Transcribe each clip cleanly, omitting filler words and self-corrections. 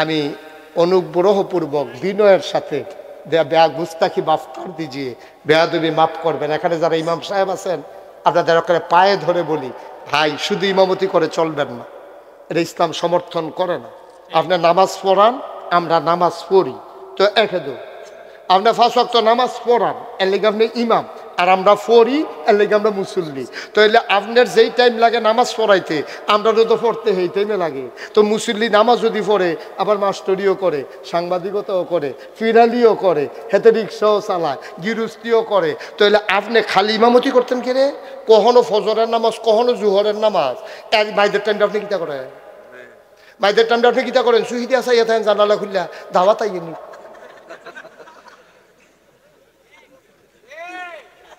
আমি অনুগ্রহপূর্বক বিনয়ের সাথে গুস্তাখি মাফ কর দিজিয়ে, বেয়াদবি মাফ করবেন। এখানে যারা ইমাম সাহেব আছেন আপনাদের ওখানে পায়ে ধরে বলি, ভাই শুধু ইমামতি করে চলবেন না, এটা ইসলাম সমর্থন করে না। আপনার নামাজ পড়ান, আমরা নামাজ পড়ি, তো একেদু আপনার 5 ওয়াক্ত নামাজ পড়ান, এর লেগে আপনি ইমাম, আর আমরা পড়ি, এর লেগে আমরা মুসল্লি। তো এলে আপনার যেই টাইম লাগে নামাজ পড়াইতে, আমরাও তো পড়তে সেই টাইমে লাগে। তো মুসল্লি নামাজ যদি পড়ে, আবার মাস্টরিও করে, সাংবাদিকতাও করে, ফিরালিও করে, হেতে রিক্সাও চালায়, গিরুস্তিও করে। তো এলে আপনি খালি ইমামতি করতেন কে রে? কখনো ফজরের নামাজ, কখনো জুহরের নামাজ। এক ভাইদের টাইমটা আপনি কিতা করেন? ভাইদের টাইমটা আপনি কিতা করেন? সুহিদি আসাইয়া থাকেন, জানালা খুললা দাওয়াত আইনি।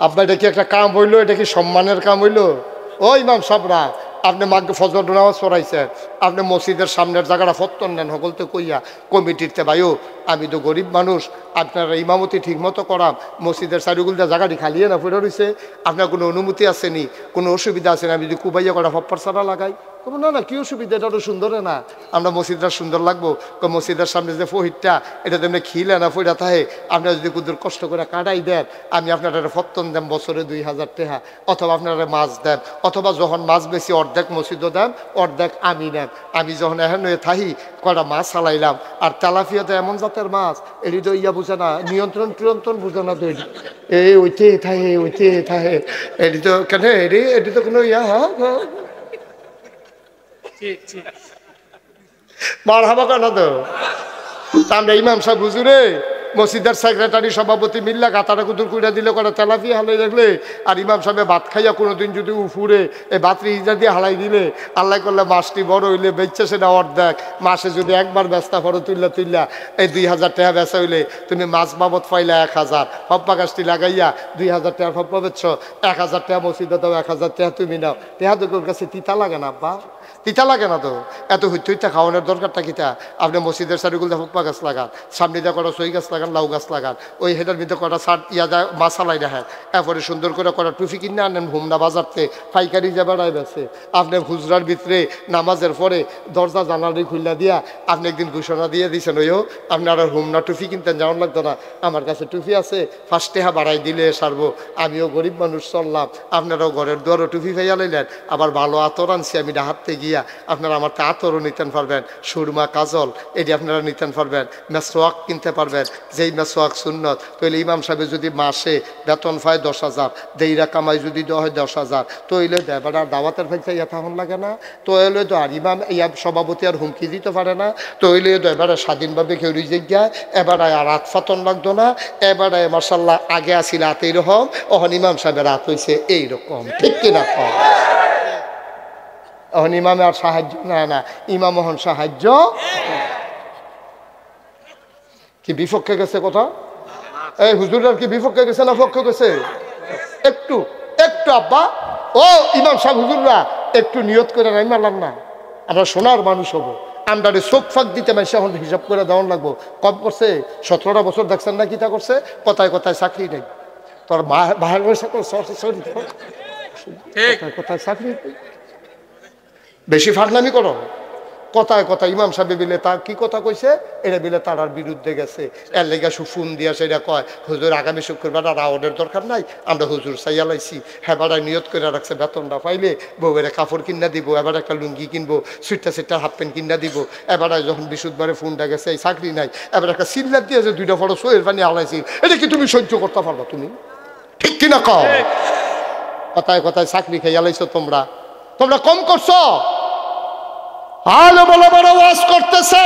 আপনার এটা কি একটা কাম হইলো? এটা কি সম্মানের কাম হইলো? ও ইমাম সাবরা, আপনি মাকে ফজর নামাজ পড়াইছেন, আপনি মসজিদের সামনের জায়গাটা ফত্তন নেন, সকলতে কইয়া কমিটিতে ভাইও আমি তো গরিব মানুষ, আপনারা ইমামতি ঠিক মতো করাম, মসজিদের চারিগুলটা জায়গাটি খালিয়ে না পড়ে রয়েছে, আপনার কোনো অনুমতি আসেনি, কোনো অসুবিধা আছে না? আমি যদি কুবাইয়া করা ফপ্পার ছাড়া লাগাই, না না কি অসুবিধা, এটা তো সুন্দর না, আমরা মসজিদটা সুন্দর লাগবো। মসজিদের সামনে যে ফহিরটা, এটা তেমনি খিলে না ফইরা থাকে, আপনারা যদি কুদুর কষ্ট করে কাটাই দেন, আমি আপনারা ফত্তন দেন বছরে 2000 টাকা, অথবা আপনারা মাছ দেন, অথবা যখন মাছ বেশি অর্ধেক মসজিদও দেন, অর্ধেক আমি নেন। আমি যখন এখন হয়ে থাকি কটা মাছ চালাইলাম, আর তেলাপিয়াতে এমন জাতের মাছ, এটি তো ইয়া বুঝে না, নিয়ন্ত্রণ টিয়ন্ত্রণ বুঝে না, তো এই ওইতে থাকে ওইতে থাকে, এটি তো কেন এটি তো কোনো ইয়া, হ্যাঁ মার হাবা কেন তো? আমরা ইমাম সাহেব হুজুরে মসজিদের সেক্রেটারি সভাপতি মিল্লা গাতাটা কুতুর কুড়া দিলে করে তেলাপি হালাই রাখলে, আর ইমাম সাহেব ভাত খাইয়া কোনোদিন যদি উফুরে এই ভাতরি ইজা দিয়ে হালাই দিলে, আল্লাহ করলে মাছটি বড় হইলে বেচছে সেটা অর্ধেক, মাসে যদি একবার ব্যস্তা ফরো তুললা এই 2000 টাকা বেচা হইলে তুমি মাছ বাবদ পাইলা 1000, হপ্পা গাছটি লাগাইয়া 2000 টাকার হপ্পা বেচছ, 1000 টাকা মসজিদে দাও, 1000 টাকা তুমি নাও। টেহা তো কাছে তিতা লাগে না আব্বা? তিতা লাগে না তো? এত হইতে খাওয়ানোর দরকারটা কিতা? আপনি মসজিদের চারিগুলো ফুপ্পা গাছ লাগান, সামনে দিয়ে কটা সই গাছ লাগান, লাউ গাছ লাগান, ওই হেটার ভিতরে কটা সার ইয়া যায় মাসালাই রাখেন, এরপরে সুন্দর করে কটা টুফি কিনে আনেন হুমনা বাজারতে, পাইকারি যা বেড়ায় বেছে। আপনি হুজরার ভিতরে নামাজের পরে দরজা জানালি খুললা দিয়া আপনি একদিন ঘোষণা দিয়ে দিয়েছেন, ওইও আপনারা হুমনা টুফি কিনতেন, যেমন লাগতো না, আমার কাছে টুফি আছে, 5 টাকা বাড়াই দিলে সারবো, আমিও গরিব মানুষ চললাম, আপনারাও ঘরের দুয়ারও টুফি ফাইয়া লইলেন, আবার ভালো আতর আনছি আমি ডাহাতে গিয়া, আপনারা আমার তা আতরও নিতেন পারবেন, সুরমা কাজল এটি আপনারা নিতেন পারবেন, মেসোয়াক কিনতে পারবেন, যেই মেসোয়াক সুন্নত। তাহলে ইমাম সাহেব যদি মাসে বেতন পায় 10,000, দেইরা কামাই যদি দেওয়া হয় 10,000, তো এলে দেবাটা দাওয়াতের ফাইসা ইয়া তখন লাগে না? তো এলে তো আর ইমাম ইয়া সভাপতি আর হুমকি দিতে পারে না? তো এলে তো এবারে স্বাধীনভাবে কেউ রিজেক্ট, এবারে আর রাত ফাতন লাগতো না, এবারে মার্শাল্লাহ আগে আসিল রাত এইরকম, ওখানে ইমাম সাহেবের রাত হয়েছে এইরকম, ঠিক কিনা? এখন ইমামে আর সাহায্য না, ইমাম এখন সাহায্য কি বিপক্ষে গেছে কথা? এই হুজুরের কি বিপক্ষে গেছে না পক্ষে গেছে? একটু একটু আব্বা ও ইমাম সাহেব হুজুররা একটু নিয়ত করে নাই মারলাম না, আমরা সোনার মানুষ হবো, আমরা চোখ ফাঁক দিতে মাসে এখন হিসাব করে দেওয়ান লাগবো। কম করছে 17টা বছর দেখছেন না কিতা করছে, কথায় কথায় চাকরি নেই, তোর বাহার কথায় চাকরি বেশি ফাটনামি করো, কথায় কথা ইমাম সাহেব বিলে তার কি কথা কইছে, এটা বিলে তার বিরুদ্ধে গেছে, এর লেগে ফোন দিয়া সেটা কয় হুজুর আগামী শুক্রবার রাওয়ার্ডের দরকার নাই, আমরা হুজুর চাইয়া লাইছি, হ্যাঁ বাড়ায় নিয়ত করে রাখছে বেতনটা পাইলে বউয়ের কাপড় কিনা দিব, এবার একটা লুঙ্গি কিনবো, সুইটটা হাফ প্যান্ট কিনা দিব, এবার যখন বিশুদ্ধবারে ফোনটা গেছে এই চাকরি নাই, এবার একটা সিল্লার দিয়েছে 2টা বড় সোয়ের পানি আলাইছি, এটা কি তুমি সহ্য করতে পারবা? তুমি ঠিক কিনা কও? কথায় কথায় চাকরি খেয়ে আলাইছো তোমরা, তোমরা কম করছো। আলেম ওলামারা ওয়াজ করতেছে,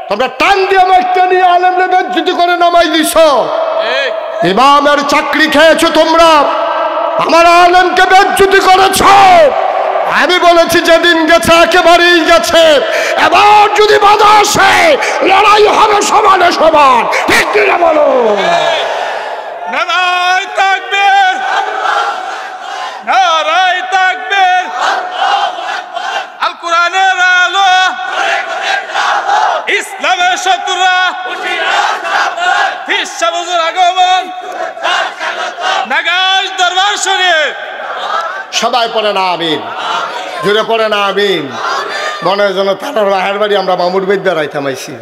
তোমরা টান দিয়ে মাইকটা নিয়ে আলেমরে বেজ্জতি করে নামাই দিছো, ইমামের চাকরি খেয়েছো তোমরা, আমার আলেমকে বেজ্জতি করেছো। আমি বলেছি যেদিন গেছে একেবারেই গেছে, এবার যদি বাধা আসে লড়াই হবে সমানে সমান, ঠিক কিনা বলো? নারায়ে তাকবীর, নারায়ে তাকবীর, আল কোরআনের আলো, ইসলামের শত্রুরা ফিস সবুজের আগমন, নাগাজ দরবার শরীফ। সবাই পড়ে না আমিন, জুড়ে পড়ে না আমিন। মনে হয় যেন তারার বাহার বাড়ি আমরা মামুর বেদ বেড়াইতাম আইসি,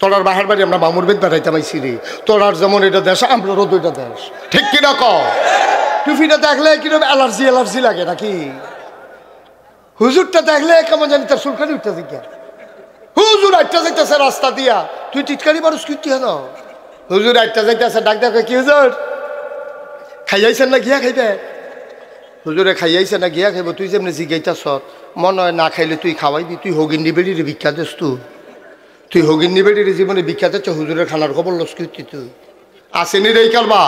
তোরার বাহার বাড়ি আমরা মামুর বেদ বেড়াইতাম আইসি রে। তোরার যেমন এটা দেশ আমরারও দুইটা দেশ, ঠিক কিনা ক? টুপিটা দেখলে কিরকম অ্যালার্জি অ্যালার্জি লাগে নাকি? হুজুরটা দেখলে কেমন জানি তার সুলকানি উঠতে জিজ্ঞা, হুজুর আটটা যাইতেছে রাস্তা দিয়া, তুই টিটকারি মানুষ কি কেন? হুজুর আটটা যাইতেছে, ডাক দেখে কি হুজুর খাইয়াইছেন না গিয়া খাইবে? হুজুরে খাইয়াইছে না গিয়া খাইব? তুই যেমনি জিগাইতাছ মনে হয় না খাইলে তুই খাওয়াইবি। তুই হগিন নিবেড়ির ভিক্ষা দেস, তুই হগিন নিবেড়ির জীবনে ভিক্ষা দিচ্ছ, হুজুরের খানার খবর লস কি তুই আসেনি রে কালবা?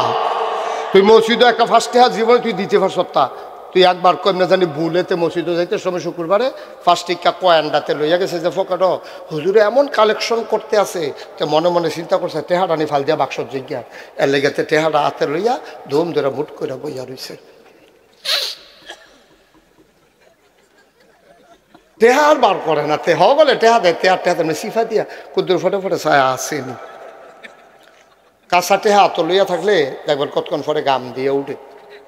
তুই মসজিদে একটা ফার্স্টে হাত জীবনে তুই দিতে পারছ তা? তুই একবার কেমনে জানি ভুলেতে মসজিদে যাইতে সময় শুক্রবারে ফার্স্ট টিকা কয়ান্ডাতে লইয়া গেছে যে ফোকাটো হুজুরে এমন কালেকশন করতে আছে, তো মনে মনে চিন্তা করছে টেহাটা নি ফাল দিয়া বাক্সর জিজ্ঞা, এর লেগেতে টেহাটা হাতে লইয়া ধুম ধরে মুট করে বইয়া রইছে। টেহার বার করে না, তেহ বলে টেহা দেয়, টেহার টেহা তেমনি সিফা দিয়া কুদ্দুর ফটে ফটে ছায়া আসেনি। কাঁচা টেহা তো লইয়া থাকলে একবার কতক্ষণ পরে গাম দিয়ে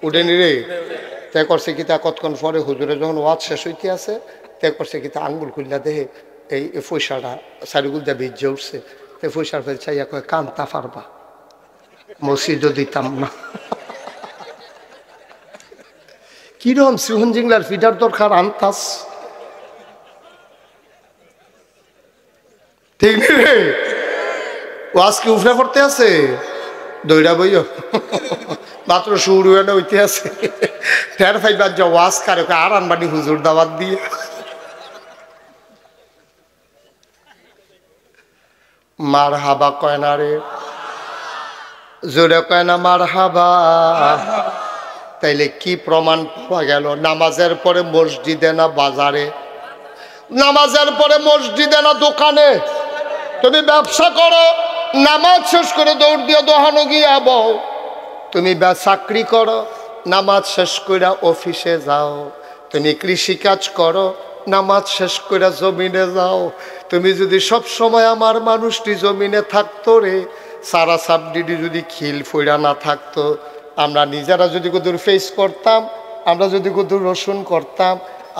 উঠেনি রে। তে করছে কি তা কতক্ষণ পরে হুজুরে যখন ওয়াজ শেষ হইতে আছে, তে করছে কি তা আঙ্গুল খুললা দেহে এই পয়সাটা চারিগুল দিয়ে ভিজে উঠছে। তে পয়সার ফের চাইয়া কয় কান্তা পারবা, মসজিদও দিতাম না। কিরম সিহন জিংলার ফিডার দরকার আনতাস, ঠিক নেই রে? ওয়াজ কি উফরে পড়তে আছে? দইরা বইও মাত্র শুরু হইতে আছে। ঠের ফাইবার যা ওয়াজ কারে আর আনবানি হুজুর দাওয়াত দিয়ে। মার হাবা কয় না রে, জোরে কয় না মার হাবা। তাইলে কি প্রমাণ পাওয়া গেল? নামাজের পরে মসজিদে না বাজারে, নামাজের পরে মসজিদে না দোকানে? তুমি ব্যবসা করো, নামাজ শেষ করে দৌড় দিয়ে দোহানো গিয়া বউ। তুমি চাকরি করো, নামাজ শেষ করে অফিসে যাও। তুমি কৃষিকাজ করো, নামাজ শেষ করে জমিনে যাও। তুমি যদি সব সময় আমার মানুষটি জমিনে থাকতো রে, সারা সাবডিডি যদি খিল ফইরা না থাকতো, আমরা নিজেরা যদি কদুর ফেস করতাম, আমরা যদি কদুর রসুন করতাম,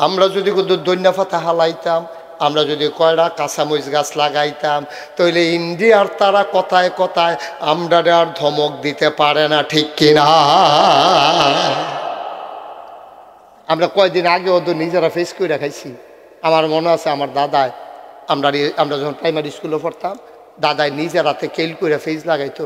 আমরা যদি কদুর দৈন্যা পাতা হালাইতাম, আমরা যদি কয়টা কাঁচামরিচ গাছ লাগাইতাম, তাহলে ইন্ডিয়ার তারা কথায় কথায় আমরা আর ধমক দিতে পারে না, ঠিক কিনা? আমরা কয়দিন আগে ওদের নিজেরা ফেস করে খাইছি। আমার মনে আছে আমার দাদায়, আমরা যখন প্রাইমারি স্কুলে পড়তাম, দাদায় নিজের হাতে কেল করে ফেজ লাগাইতো।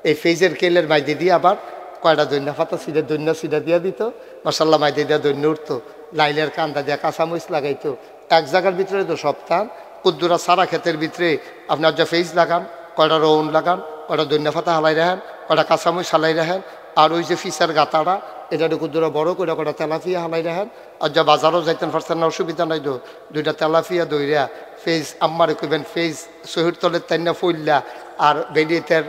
এই ফেজের কেলের মাইদে দিয়ে আবার কয়টা দৈন্য পাতা সিডে দৈন্য সিডা দিয়ে দিত, মাসাল্লাহ মাইদে দিয়ে দৈন্য উঠতো। লাইলের কান্দা দিয়ে কাঁচামরিচ লাগাইতো। এক জায়গার ভিতরে তো সপ্তাহ কুদ্দুরা সারা ক্ষেতের ভিতরে আপনার যা ফেজ লাগান, কয়টা রৌন লাগান, কয়টা দৈন্য পাতা হালাই রাখেন, কয়টা কাঁচামরিচ হালাই রাখেন, আর ওই যে ফিসার গাতাটা এটা কুদ্দুরা বড় করে কয়টা তেলাফিয়া হালাই রাখেন। আর যা বাজারও যাইতেন পারছেন না, অসুবিধা নাই তো, দুইটা তেলাফিয়া দইরা ফেজ আম্মারে কইবেন ফেজ শহীদ তলের তাইনা ফইল্লা আর বেনিতের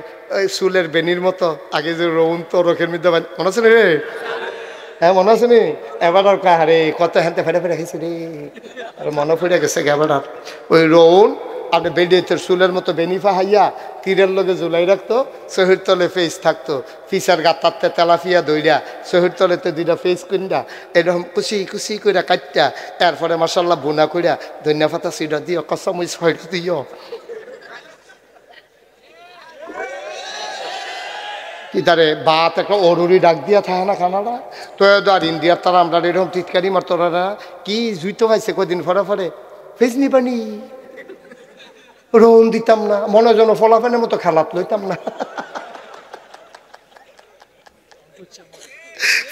চুলের বেনির মতো আগে যে রৌন তো রোখের মধ্যে মনে আছে রে? হ্যাঁ মনে আছে নি? এবার আর কাহারে কত হ্যান্তে ফেটে ফেটে খাইছে রে, আর মনে পড়ে গেছে এবার। আর ওই রৌন আপনি বেডিয়েতের চুলের মতো বেনিফা হাইয়া তীরের লগে ঝুলাই রাখতো, শহীদ তলে ফেস থাকতো, ফিসার গাতারতে তেলাফিয়া দইরা শহীদ তলেতে দুইটা ফেস কিনরা এরকম কুচি কুচি কইরা কাটটা, এরপরে মাসাল্লাহ বোনা কইরা ধনিয়া পাতা সিডা দিও, কাঁচামরিচ হয়তো দিও। কি তারে বাত একটা অরুরি ডাক দিয়া থাকে না খানাটা তো। আর ইন্ডিয়ার তারা আমরা এরকম টিটকারি মারতরা কি জুইতো পাইছে কদিন ফরে ফরে ফেজ নিবানি রোন দিতাম না, মনে যেন ফলাফানের মতো খেলাত লইতাম না,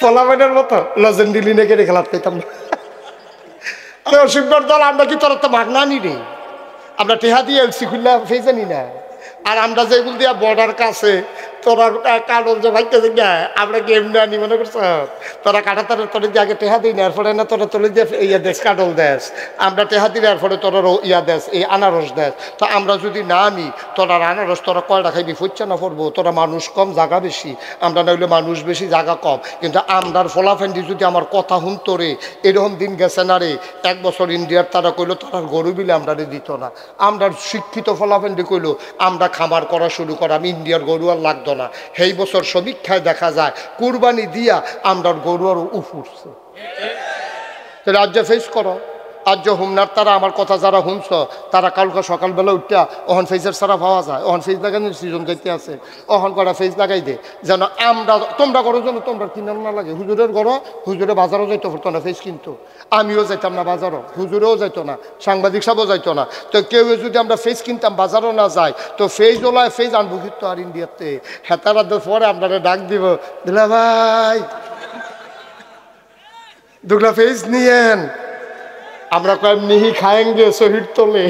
ফলাফানের মতো লজেন দিলি না কেটে খেলাত লইতাম না। আরে অসুবিধার দল আমরা কি তোর তো ভাগ না নি রে, আমরা টেহা দিয়ে এলসি খুললা ফেজে নি না। আর আমরা যেগুলো দিয়া বর্ডার কাছে তোরা কাটল যে ভাইতেছে না, আমরা গেম না নি মনে করছ, তোরা কাটা তারা তোর দিয়ে আগে টেহা দিই না, এরপরে না তোরা তোলে দিয়ে ইয়া দেশ কাটল দেশ, আমরা টেহা দিলে এরপরে তোরা ইয়া দেশ এই আনারস দেশ। তো আমরা যদি না নি তোরা আনারস তোরা কয়টা খাইবি ফুচ্ছা না পড়বো, তোরা মানুষ কম জায়গা বেশি, আমরা না হইলে মানুষ বেশি জায়গা কম। কিন্তু আমরার ফলাফেন্ডি যদি আমার কথা শুনতো রে, এরকম দিন গেছে না রে, 1 বছর ইন্ডিয়ার তারা কইলো তার গরু বিলে আমরা দিত না, আমরা শিক্ষিত ফলাফেন্ডি কইলো আমরা খামার করা শুরু করা, আমি ইন্ডিয়ার গরু আর লাগতো না। সেই বছর সমীক্ষায় দেখা যায় কুরবানি দিয়া আমরার গরু আর উঠছে। রাজ্যে ফেস করো, আজ যে হুমনার তারা আমার কথা যারা শুনছ তারা কালকে সকালবেলা উঠিয়া ওহন ফেজের সারা পাওয়া যায়, ওহন ফেজ লাগানোর সিজন যাইতে আছে, ওহন করা ফেজ লাগাই দে যেন আমরা তোমরা করো যেন তোমরা কিনার না লাগে। হুজুরের ঘর হুজুরে বাজারও যাইতে পারতো না ফেজ কিনতো, আমিও যাইতাম না বাজারও, হুজুরেও যাইতো না, সাংবাদিক সাহেবও যাইতো না। তো কেউ যদি আমরা ফেজ কিনতাম বাজারও না যাই তো ফেজ ওলায় ফেজ আনবো কিন্তু আর ইন্ডিয়াতে হেতারা পরে আপনারা ডাক দিব দিলা ভাই দুগলা ফেজ নিয়েন, আমরা কয়েক নিহি খায়েঙ্গে শহীদ তোলে।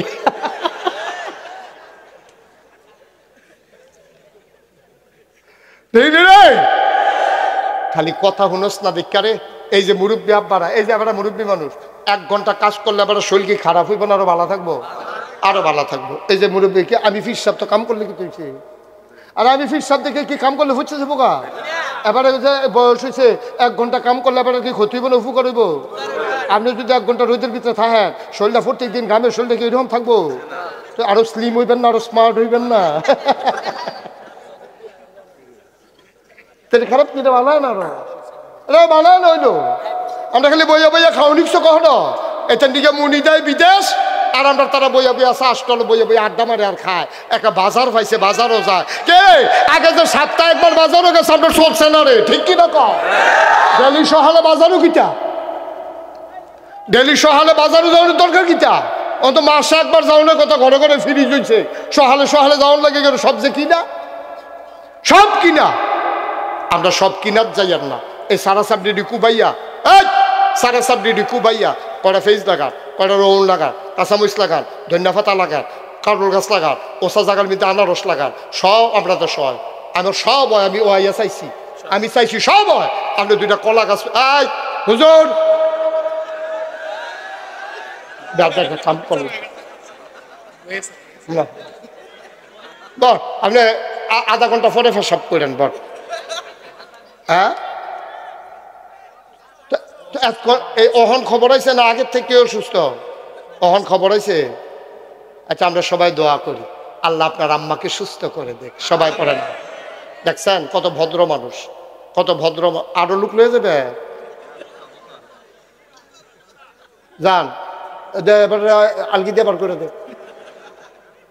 খালি কথা শুনস না দেখারে। এই যে মুরব্বী আব্বারা, এই যে আমরা মুরব্বী মানুষ, 1 ঘন্টা কাজ করলে আবার শরীর কি খারাপ হইব না আরো ভালো থাকবো? আরো ভালো থাকবো। এই যে মুরব্বী কি আমি ফির সাহেব তো কাম করলে কি তুইছে, আর আমি ফির সাহেব দেখে কি কাম করলে হচ্ছে বোকা? এবারে যে বয়স হয়েছে 1 ঘন্টা কাম করলে এবারে কি ক্ষতি হইব না উপকার হইব? আপনি যদি 1 ঘন্টা রোদের ভিতরে থাকেন শরীরটা প্রত্যেক দিন ঘামে শরীরটা কি এরকম থাকবো? তো আরো স্লিম হইবেন না, আরো স্মার্ট হইবেন না? খারাপ কিনা বানায় না, আরো বানায় না হইলো। আমরা খালি বইয়া বইয়া খাও নিচ্ছ কখনো এখান দিকে মুনি দেয় বিদেশ, আর আমরা তারা বইয়া বইয়া আসলে বইয়া বইয়া আড্ডা মারে আর খায়। একটা বাজার পাইছে বাজারও যায় কে? আগে যে সপ্তাহে একবার বাজারও গেছে আপনার চলছে না রে, ঠিক কিনা কও? ডেলি সহালে বাজারও কিটা, ডেলি সহালে বাজারও যাওয়ার দরকার কিটা? অন্ত মাসে একবার যাওয়ার কথা ঘরে ঘরে ফ্রিজ হয়েছে, সহালে সহালে যাওয়ার লাগে গেল সব যে কিনা, সব কিনা। আমরা সব কিনার যাই আর না। এই সারা সাবডি কুবাইয়া, সারা সাবডি কুবাইয়া কয়টা ফেজ লাগান, কয়টা রৌন লাগান, কাঁচামরিচ লাগান, ধনিয়া পাতা লাগান, কারুর গাছ লাগান, ওষা জাগার মধ্যে আনারস লাগান, সব আমরা তো সয়। আমার সব হয়, আমি ওয়াইয়া চাইছি, আমি চাইছি সব হয়। আপনি 2টা কলা গাছ, এই হুজুর কাম করলেন বল, আপনি আধা ঘন্টা পরে সব করেন বল। হ্যাঁ এই অহন খবর হয়েছে না আগের থেকে অসুস্থ? অহন খবর হয়েছে? আচ্ছা আমরা সবাই দোয়া করি আল্লাহ আপনার আম্মাকে সুস্থ করে দেখ। সবাই পড়ে না, দেখছেন কত ভদ্র মানুষ, কত ভদ্র। আরো লোক লয়ে যাবে যান, এবার আলগি দিয়ে বার করে দে,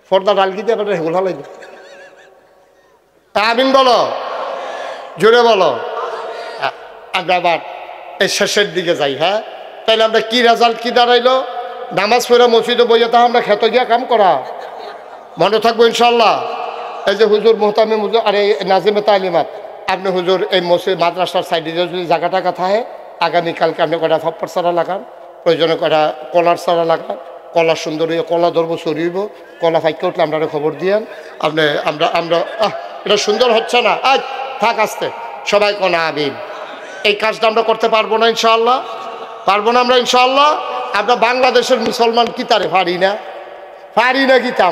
ফর্দার আলগি দিয়ে এবার হেগুলা লাগে। আমিন বলো, জোরে বলো। আমরা আবার এই শেষের দিকে যাই। হ্যাঁ তাইলে আমরা কি রেজাল্ট কি দাঁড়াইলো? নামাজ পড়ে মসজিদে বইয়ে তা আমরা খেতে গিয়া কাম করা মনে থাকবো ইনশাল্লাহ। এই যে হুজুর মোহতামে হুজুর আর এই নাজিমে তালিমাত, আপনি হুজুর এই মসজিদ মাদ্রাসার সাইডে যদি জায়গাটা কথা হয় আগামীকালকে আপনি কটা ফাপ্পর চারা লাগান, প্রয়োজনে কটা কলার চারা লাগান, কলা সুন্দর হইয়া কলা ধরবো সরিব, কলা ফাইকে উঠলে আপনারা খবর দিয়েন। আপনি আমরা আমরা এটা সুন্দর হচ্ছে না, আজ থাক আসতে সবাই কোনা আমিন। এই কাজটা আমরা করতে পারবো না ইনশাআল্লাহ, পারবো না আমরা ইনশাআল্লাহ। আমরা বাংলাদেশের মুসলমান কি তারে পারি না, পারি না কি তা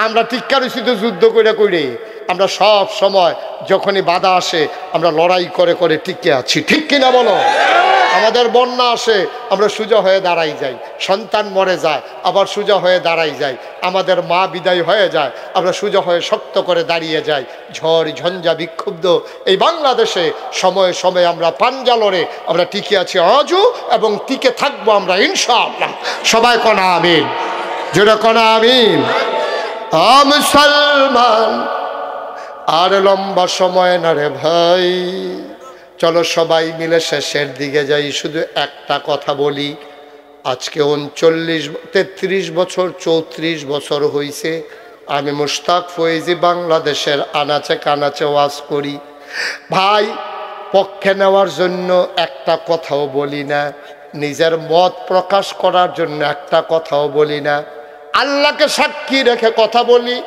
আমরা টিক্কা রয়েছি তো যুদ্ধ করে করে। আমরা সব সময় যখনই বাধা আসে আমরা লড়াই করে করে টিকে আছি, ঠিক কিনা বলো? আমাদের বন্যা আসে আমরা সোজা হয়ে দাঁড়াই যাই, সন্তান মরে যায় আবার সোজা হয়ে দাঁড়াই যাই, আমাদের মা বিদায় হয়ে যায় আমরা সোজা হয়ে শক্ত করে দাঁড়িয়ে যাই। ঝড় ঝঞ্ঝা বিক্ষুব্ধ এই বাংলাদেশে সময়ে সময়ে আমরা পাঞ্জা লড়ে আমরা টিকে আছি আজও, এবং টিকে থাকবো আমরা ইনশাআল্লাহ। সবাই কনা আমিন, জোরে কনা আমিন। মুসলমান আর লম্বা সময় না রে ভাই, চলো সবাই মিলে শেষের দিকে যাই। শুধু একটা কথা বলি, আজকে 33 বছর 34 বছর হয়েছে আমি মুশতাক ফয়েজি বাংলাদেশের আনাচে কানাচে ওয়াজ করি। ভাই পক্ষে নেওয়ার জন্য একটা কথাও বলি না, নিজের মত প্রকাশ করার জন্য একটা কথাও বলি না, আল্লাহকে সাক্ষী রেখে কথা বলি।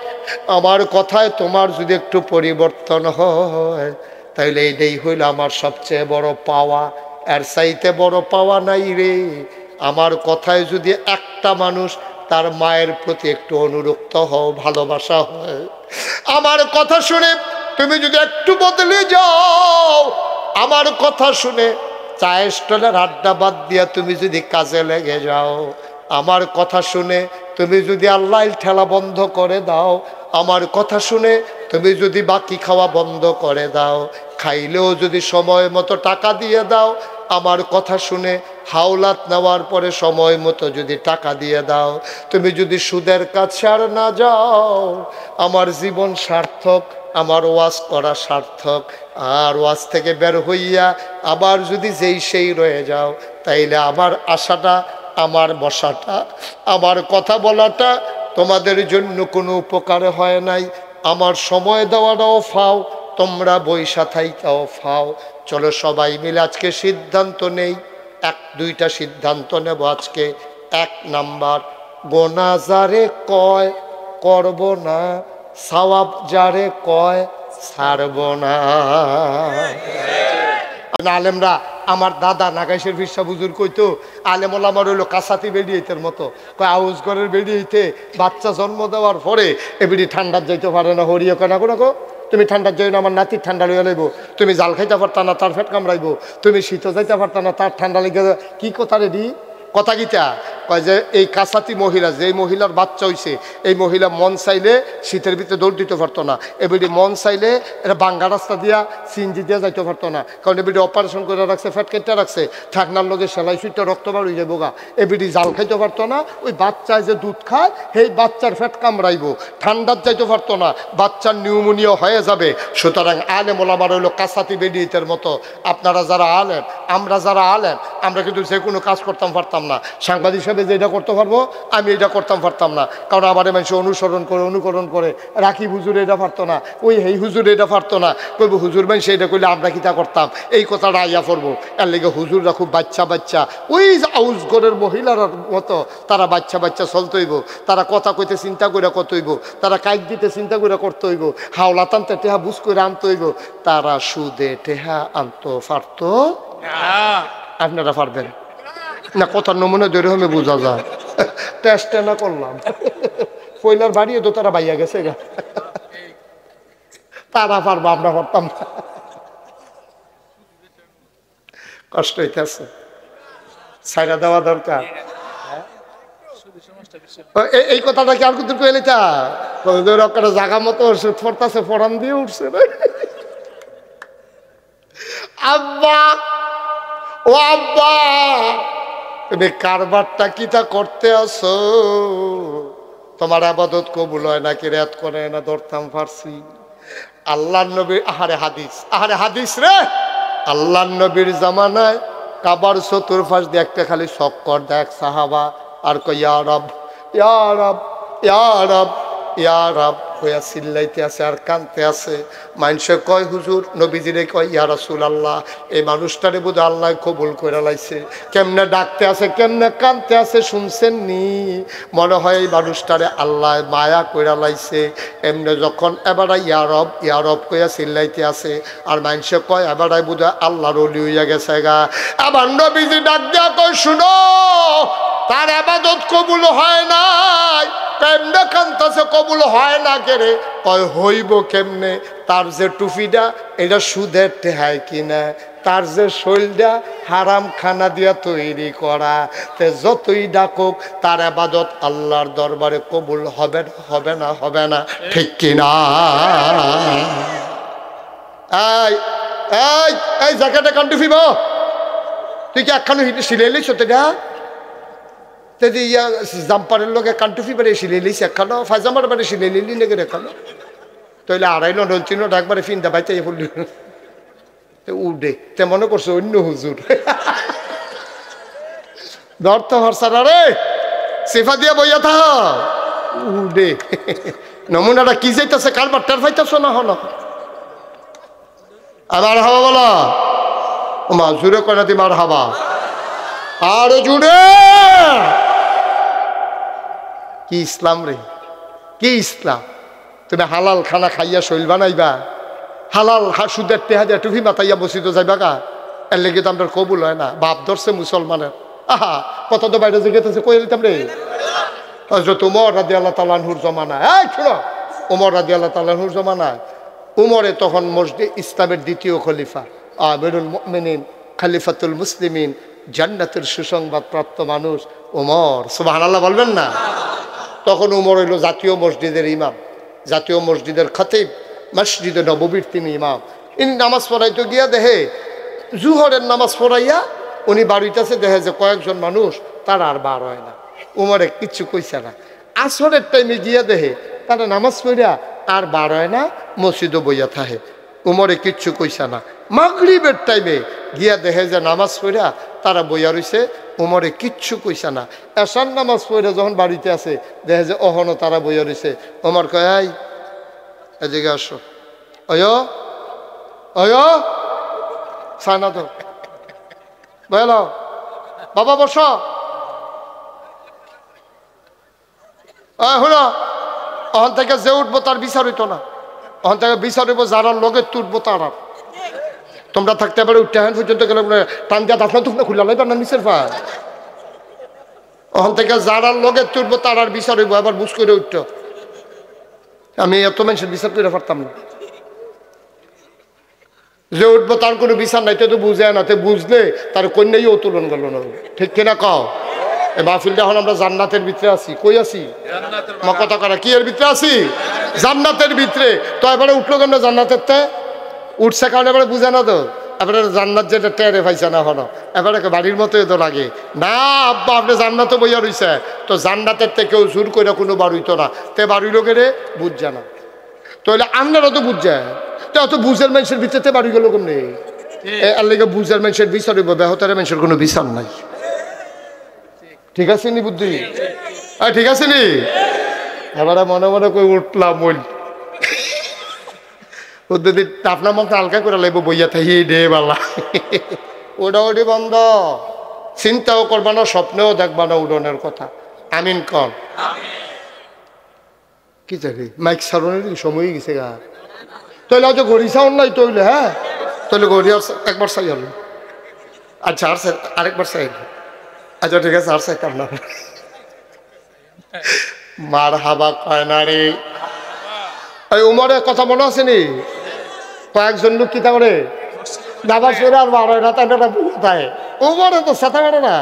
আমার কথায় তোমার যদি একটু পরিবর্তন হয় তাইলে এইটাই হইল আমার সবচেয়ে বড় পাওয়া, এর চাইতে বড় পাওয়া নাই রে। আমার কথায় যদি একটা মানুষ তার মায়ের প্রতি একটু অনুরক্ত হও, ভালোবাসা হয়, আমার কথা শুনে তুমি যদি একটু বদলে যাও, আমার কথা শুনে চায়ের স্টলের আড্ডা বাদ দিয়া তুমি যদি কাজে লেগে যাও, আমার কথা শুনে তুমি যদি আল্লাহ ঠেলা বন্ধ করে দাও, আমার কথা শুনে তুমি যদি বাকি খাওয়া বন্ধ করে দাও, খাইলেও যদি সময় মতো টাকা দিয়ে দাও, আমার কথা শুনে হাওলাত নেওয়ার পরে সময় মতো যদি টাকা দিয়ে দাও, তুমি যদি সুদের কাছে আর না যাও, আমার জীবন সার্থক, আমার ওয়াজ করা সার্থক। আর ওয়াজ থেকে বের হইয়া আবার যদি যেই সেই রয়ে যাও, তাইলে আমার আশাটা, আমার বসাটা, আমার কথা বলাটা তোমাদের জন্য কোনো উপকার হয় নাই। আমার সময় দেওয়াটাও ফাও, তোমরা বৈশা থাইকাও ফাও। চলো সবাই মিলে আজকে সিদ্ধান্ত নেই, দুইটা সিদ্ধান্ত নেব আজকে। 1 নাম্বার, গোনা যারে কয় করব না, সওয়াব যারে কয় ছাড়ব না। আলেমরা, আমার দাদা নাগাইশের ফিরসা বুজুর কইতো, আলেম ওলামার হইলো কাসাতি বেরিয়েতের মতো। কয় আউস ঘরের বেরিয়েতে বাচ্চা জন্ম দেওয়ার পরে এবিডি ঠান্ডার যাইতে পারে না, হরিও কেনা কোনো গো, তুমি ঠান্ডার যাই না, আমার নাতির ঠান্ডা লইয়া লইব। তুমি জাল খাইতে পারতা না, তার ফেট কামড়াইব। তুমি শীত যাইতে পারতা না, তার ঠান্ডা লেগে। কি কথা রেডি কথা গীতা কয় যে এই কাসাতি মহিলা, যে মহিলার বাচ্চা হইছে, এই মহিলা মন চাইলে শীতের ভিতরে দৌড় দিতে পারতো না। এবিডি মন চাইলে এটা বাঙ্গা রাস্তা দিয়া সিনজি দিয়া যাইতে পারতো না, কারণ এবিডি অপারেশন করে রাখছে, ফ্যাট কেটে রাখছে, ঠাকনার লগে সেলাই সুইটা রক্ত বার হয়ে যাবো গা। এবিডি জাল খাইতে পারতো না, ওই বাচ্চায় যে দুধ খায় সেই বাচ্চার ফ্যাট কামড়াইব, ঠান্ডার যাইতে পারতো না, বাচ্চার নিউমোনিয়া হয়ে যাবে। সুতরাং আলেম ওলামার হইলো কাসাতি বেডিয়েতের মতো। আপনারা যারা আলেম, আমরা যারা আলেম, আমরা কিন্তু যে কোনো কাজ করতাম পারতাম না। সাংবাদিক হিসেবে যে এটা করতে পারবো, আমি এটা করতাম পারতাম না, কারণ আমার মানুষ অনুকরণ করে রাখি হুজুর এটা পারতো না, ওই এই হুজুর এটা পারতো না, কইব হুজুর মানুষ এটা করলে আমরা কিতা করতাম, এই কথাটা আইয়া পড়বো। এর লেগে হুজুররা খুব বাচ্চা, ওই আউস ঘরের মহিলার মতো তারা বাচ্চা চলতে হইব। তারা কথা কইতে চিন্তা করে কত হইব, তারা কাইক দিতে চিন্তা করে করতে হইব, হাওলা টানতে টেহা বুঝ করে আনতে হইব। তারা সুদে টেহা আনতো পারতো? আপনারা পারবেন না? কথার নমুনা ধরে হলে বোঝা যায়। টেস্ট না করলাম, পয়লার বাড়িয়ে তো তারা বাইয়া গেছে গা, তারা পারবো, আমরা পারতাম না। কষ্ট হইতেছে, ছাইরা দেওয়া দরকার। এই কথাটা কি আর কুতুর কইলে তা জায়গা মতো পড়তাছে, ফোরান দিয়ে উঠছে। আব্বা, ও আব্বা, তুমি কারবারটা কিটা করতে আসো? তোমার আবাদত কবুল হয় নাকি রেত করে না, ধরতাম পারছি। আল্লাহ নবী, আহারে হাদিস রে, আল্লাহ নবীর জামানায় কাবার চতুর্পাশ দিয়ে একটা খালি চক্কর দেখ সাহাবা, আর কই ইয়া রব ইয়া রব ইয়া রব ইয়া রব হইয়া চিল্লাইতে আছে আর কানতে আছে। মানুষে কয় হুজুর, নবীজিরে কয় ইয়া রাসূলুল্লাহ, এই মানুষটারে বোধ আল্লাহ কবুল করে লাইছে, কেমনে ডাকতে আছে, কেমনে কানতে আছে, শুনছেন নি? মনে হয় এই মানুষটারে আল্লাহ মায়া কইরা লাইছে। এমনি যখন এবারে ইয়া রব কইয়া চিল্লাইতে আছে, আর মানুষে কয় এবারে বোধ আল্লাহর ওলি হইয়া গেছে গা। আবার নবীজি ডাক দিয়া কয়, শুনো, তার ইবাদত কবুল হয় নাই। কেমনে কান্তাছে, কবুল হয় না কেরে? কয় হইব কেমনে? তার যে টুপিটা এটা সুদের টেহায় কিনা, তার যে শৈলটা হারাম খানা দিয়া তৈরি করা, তে যতই ডাকুক তার ইবাদত আল্লাহর দরবারে কবুল হবে না, ঠিক কিনা? এই জ্যাকেটে কান টুপি বো, তুই কি একখানো সিলাই লিস? ইয়া জাম্পারের লোকে কান্টুফি বাড়ি সিলাই লিস একখানো, ফাইজামার বাড়ি সিলাই লিলি লেগে রেখানো, তইলে 2.5 নট 3 নট একবারে ফিনটা বাইতে পড়লি উডে, তে মনে করছো অন্য হুজুর। ধরত হরসারা রে, সেফা দিয়া বইয়া থা উডে। নমুনাটা কি যাইতেছে, কারবার টের পাইতেছ না? হন আমার হাওয়া বলা, মা জুড়ে কয় না তোমার হাওয়া, আরো জুড়ে। কি ইসলাম রে, কি ইসলাম? তুমি হালাল খানা খাইয়া শৈল বানাইবা, হালাল সুদের টেহা দিয়া টুপি মাতাইয়া বসিত যাইবা গা, এর লেগে তো আমরা কবুল হয় না। বাপ ধরছে মুসলমানের। আহা, কত তো বাইরে জিজ্ঞেস কই দিতাম রে। হযরত ওমর রাদিয়াল্লাহু তাআলা আনহুর জমানায়, এই শুনো, ওমর রাদিয়াল্লাহু তাআলা আনহুর জমানায়, উমরে তখন মসজিদ ইসলামের দ্বিতীয় খলিফা, আমিরুল মুমিনিন, খলিফাতুল মুসলিমিন, জান্নাতের সুসংবাদ প্রাপ্ত মানুষ ওমর, সুবহানাল্লাহ বলবেন না? তখন উমর হইল জাতীয় মসজিদের ইমাম, জাতীয় মসজিদের খতিব, মসজিদে নববীর তিনি ইমাম। ইনি নামাজ পড়াইতে গিয়া দেখে জুহরের নামাজ পড়াইয়া উনি বাড়িতেছে দেখে যে কয়েকজন মানুষ তারা আর বার হয় না। উমরে কিচ্ছু কইছে না। আসরের টাইমে গিয়া দেখে তারা নামাজ পড়িয়া আর বার হয় না, মসজিদও বইয়া থাকে। উমরে কিচ্ছু কইছে না। মাগরিবের টাইমে গিয়া দেখে যে নামাজ পড়িয়া তারা বইয়া রইছে, উমরে কিচ্ছু কইছে না। এশার নামাজ পড়ে যখন বাড়িতে আছে দেখে যে অহনো তারা বইয়া রইছে। ওমর কয়, এই এদিকে আসো, অয় অয় সানা তো বল, বাবা বস, হলো ওখান থেকে যে উঠবো তার বিচার হইতো না, ওখান থেকে বিচার হইব যারা লগে তুটবো তারা। তোমরা থাকতে পারে উঠতে হ্যান পর্যন্ত গেলে টান দিয়া দাফনা টুকনা খুলে লাইবা না নিচের পা। ওখান থেকে যারা লগে তুটবো তারার বিচার হইব, আবার বুঝ করে উঠতো। আমি এত মানুষের বিচার করে পারতাম না। যে উঠবো তার কোনো বিচার নাই, তো বুঝে না, তো বুঝলে তার কন্যাই উত্তোলন গেল না। ঠিক কিনা কও? এই মাহফিলটা এখন আমরা জান্নাতের ভিতরে আছি। কই আছি? কথা করা কি এর ভিতরে আছি? জান্নাতের ভিতরে। তো এবারে উঠলো কেন জান্নাতের তে? উঠছে কারণ এবারে বুঝে না তো, এবারে জান্নাত যেটা টেরে পাইছে না হলো, এবারে বাড়ির মতোই তো লাগে না। আব্বা আপনি জান্নাতে বইয়া রইছে, তো জান্নাতের থেকেও জোর করে কোনো বাড়িতো না, তে বাড়ির লোকেরে বুঝছে না। তাহলে আপনারা তো বুঝছে, তো অত বুঝের মানুষের ভিতরে বাড়ি গেল কেমনি? আর লেগে বুঝের মানুষের বিচার হইব, বেহতারের মানুষের কোনো বিচার নাই। ঠিক আছে নি বুদ্ধি? ঠিক আছে নি? এবারে মনে মনে করে উঠলাম ওই পদ্ধতি আপনার মতো হালকা করে লাগবো, বইয়া থাকি ডে বালা ওটা ওটি বন্ধ। চিন্তাও করবা না, স্বপ্নেও দেখবা না উড়নের কথা। আমিন কন। কি চাকরি মাইক সারণের সময় গেছে গা। তাহলে হয়তো গড়ি চাউন নাই তৈলে, হ্যাঁ তাহলে গড়ি একবার চাই হলো। আচ্ছা আর আরেকবার চাই। আচ্ছা ঠিক আছে আর চাইতাম না। মার হাবা কয় না রে। উমরের কথা মনে আছে নি? কয়েকজন লোক কিতা করে নামাজ পড়ে আর বার হয় না, তাই তাই উমরে তো সেটা করে না।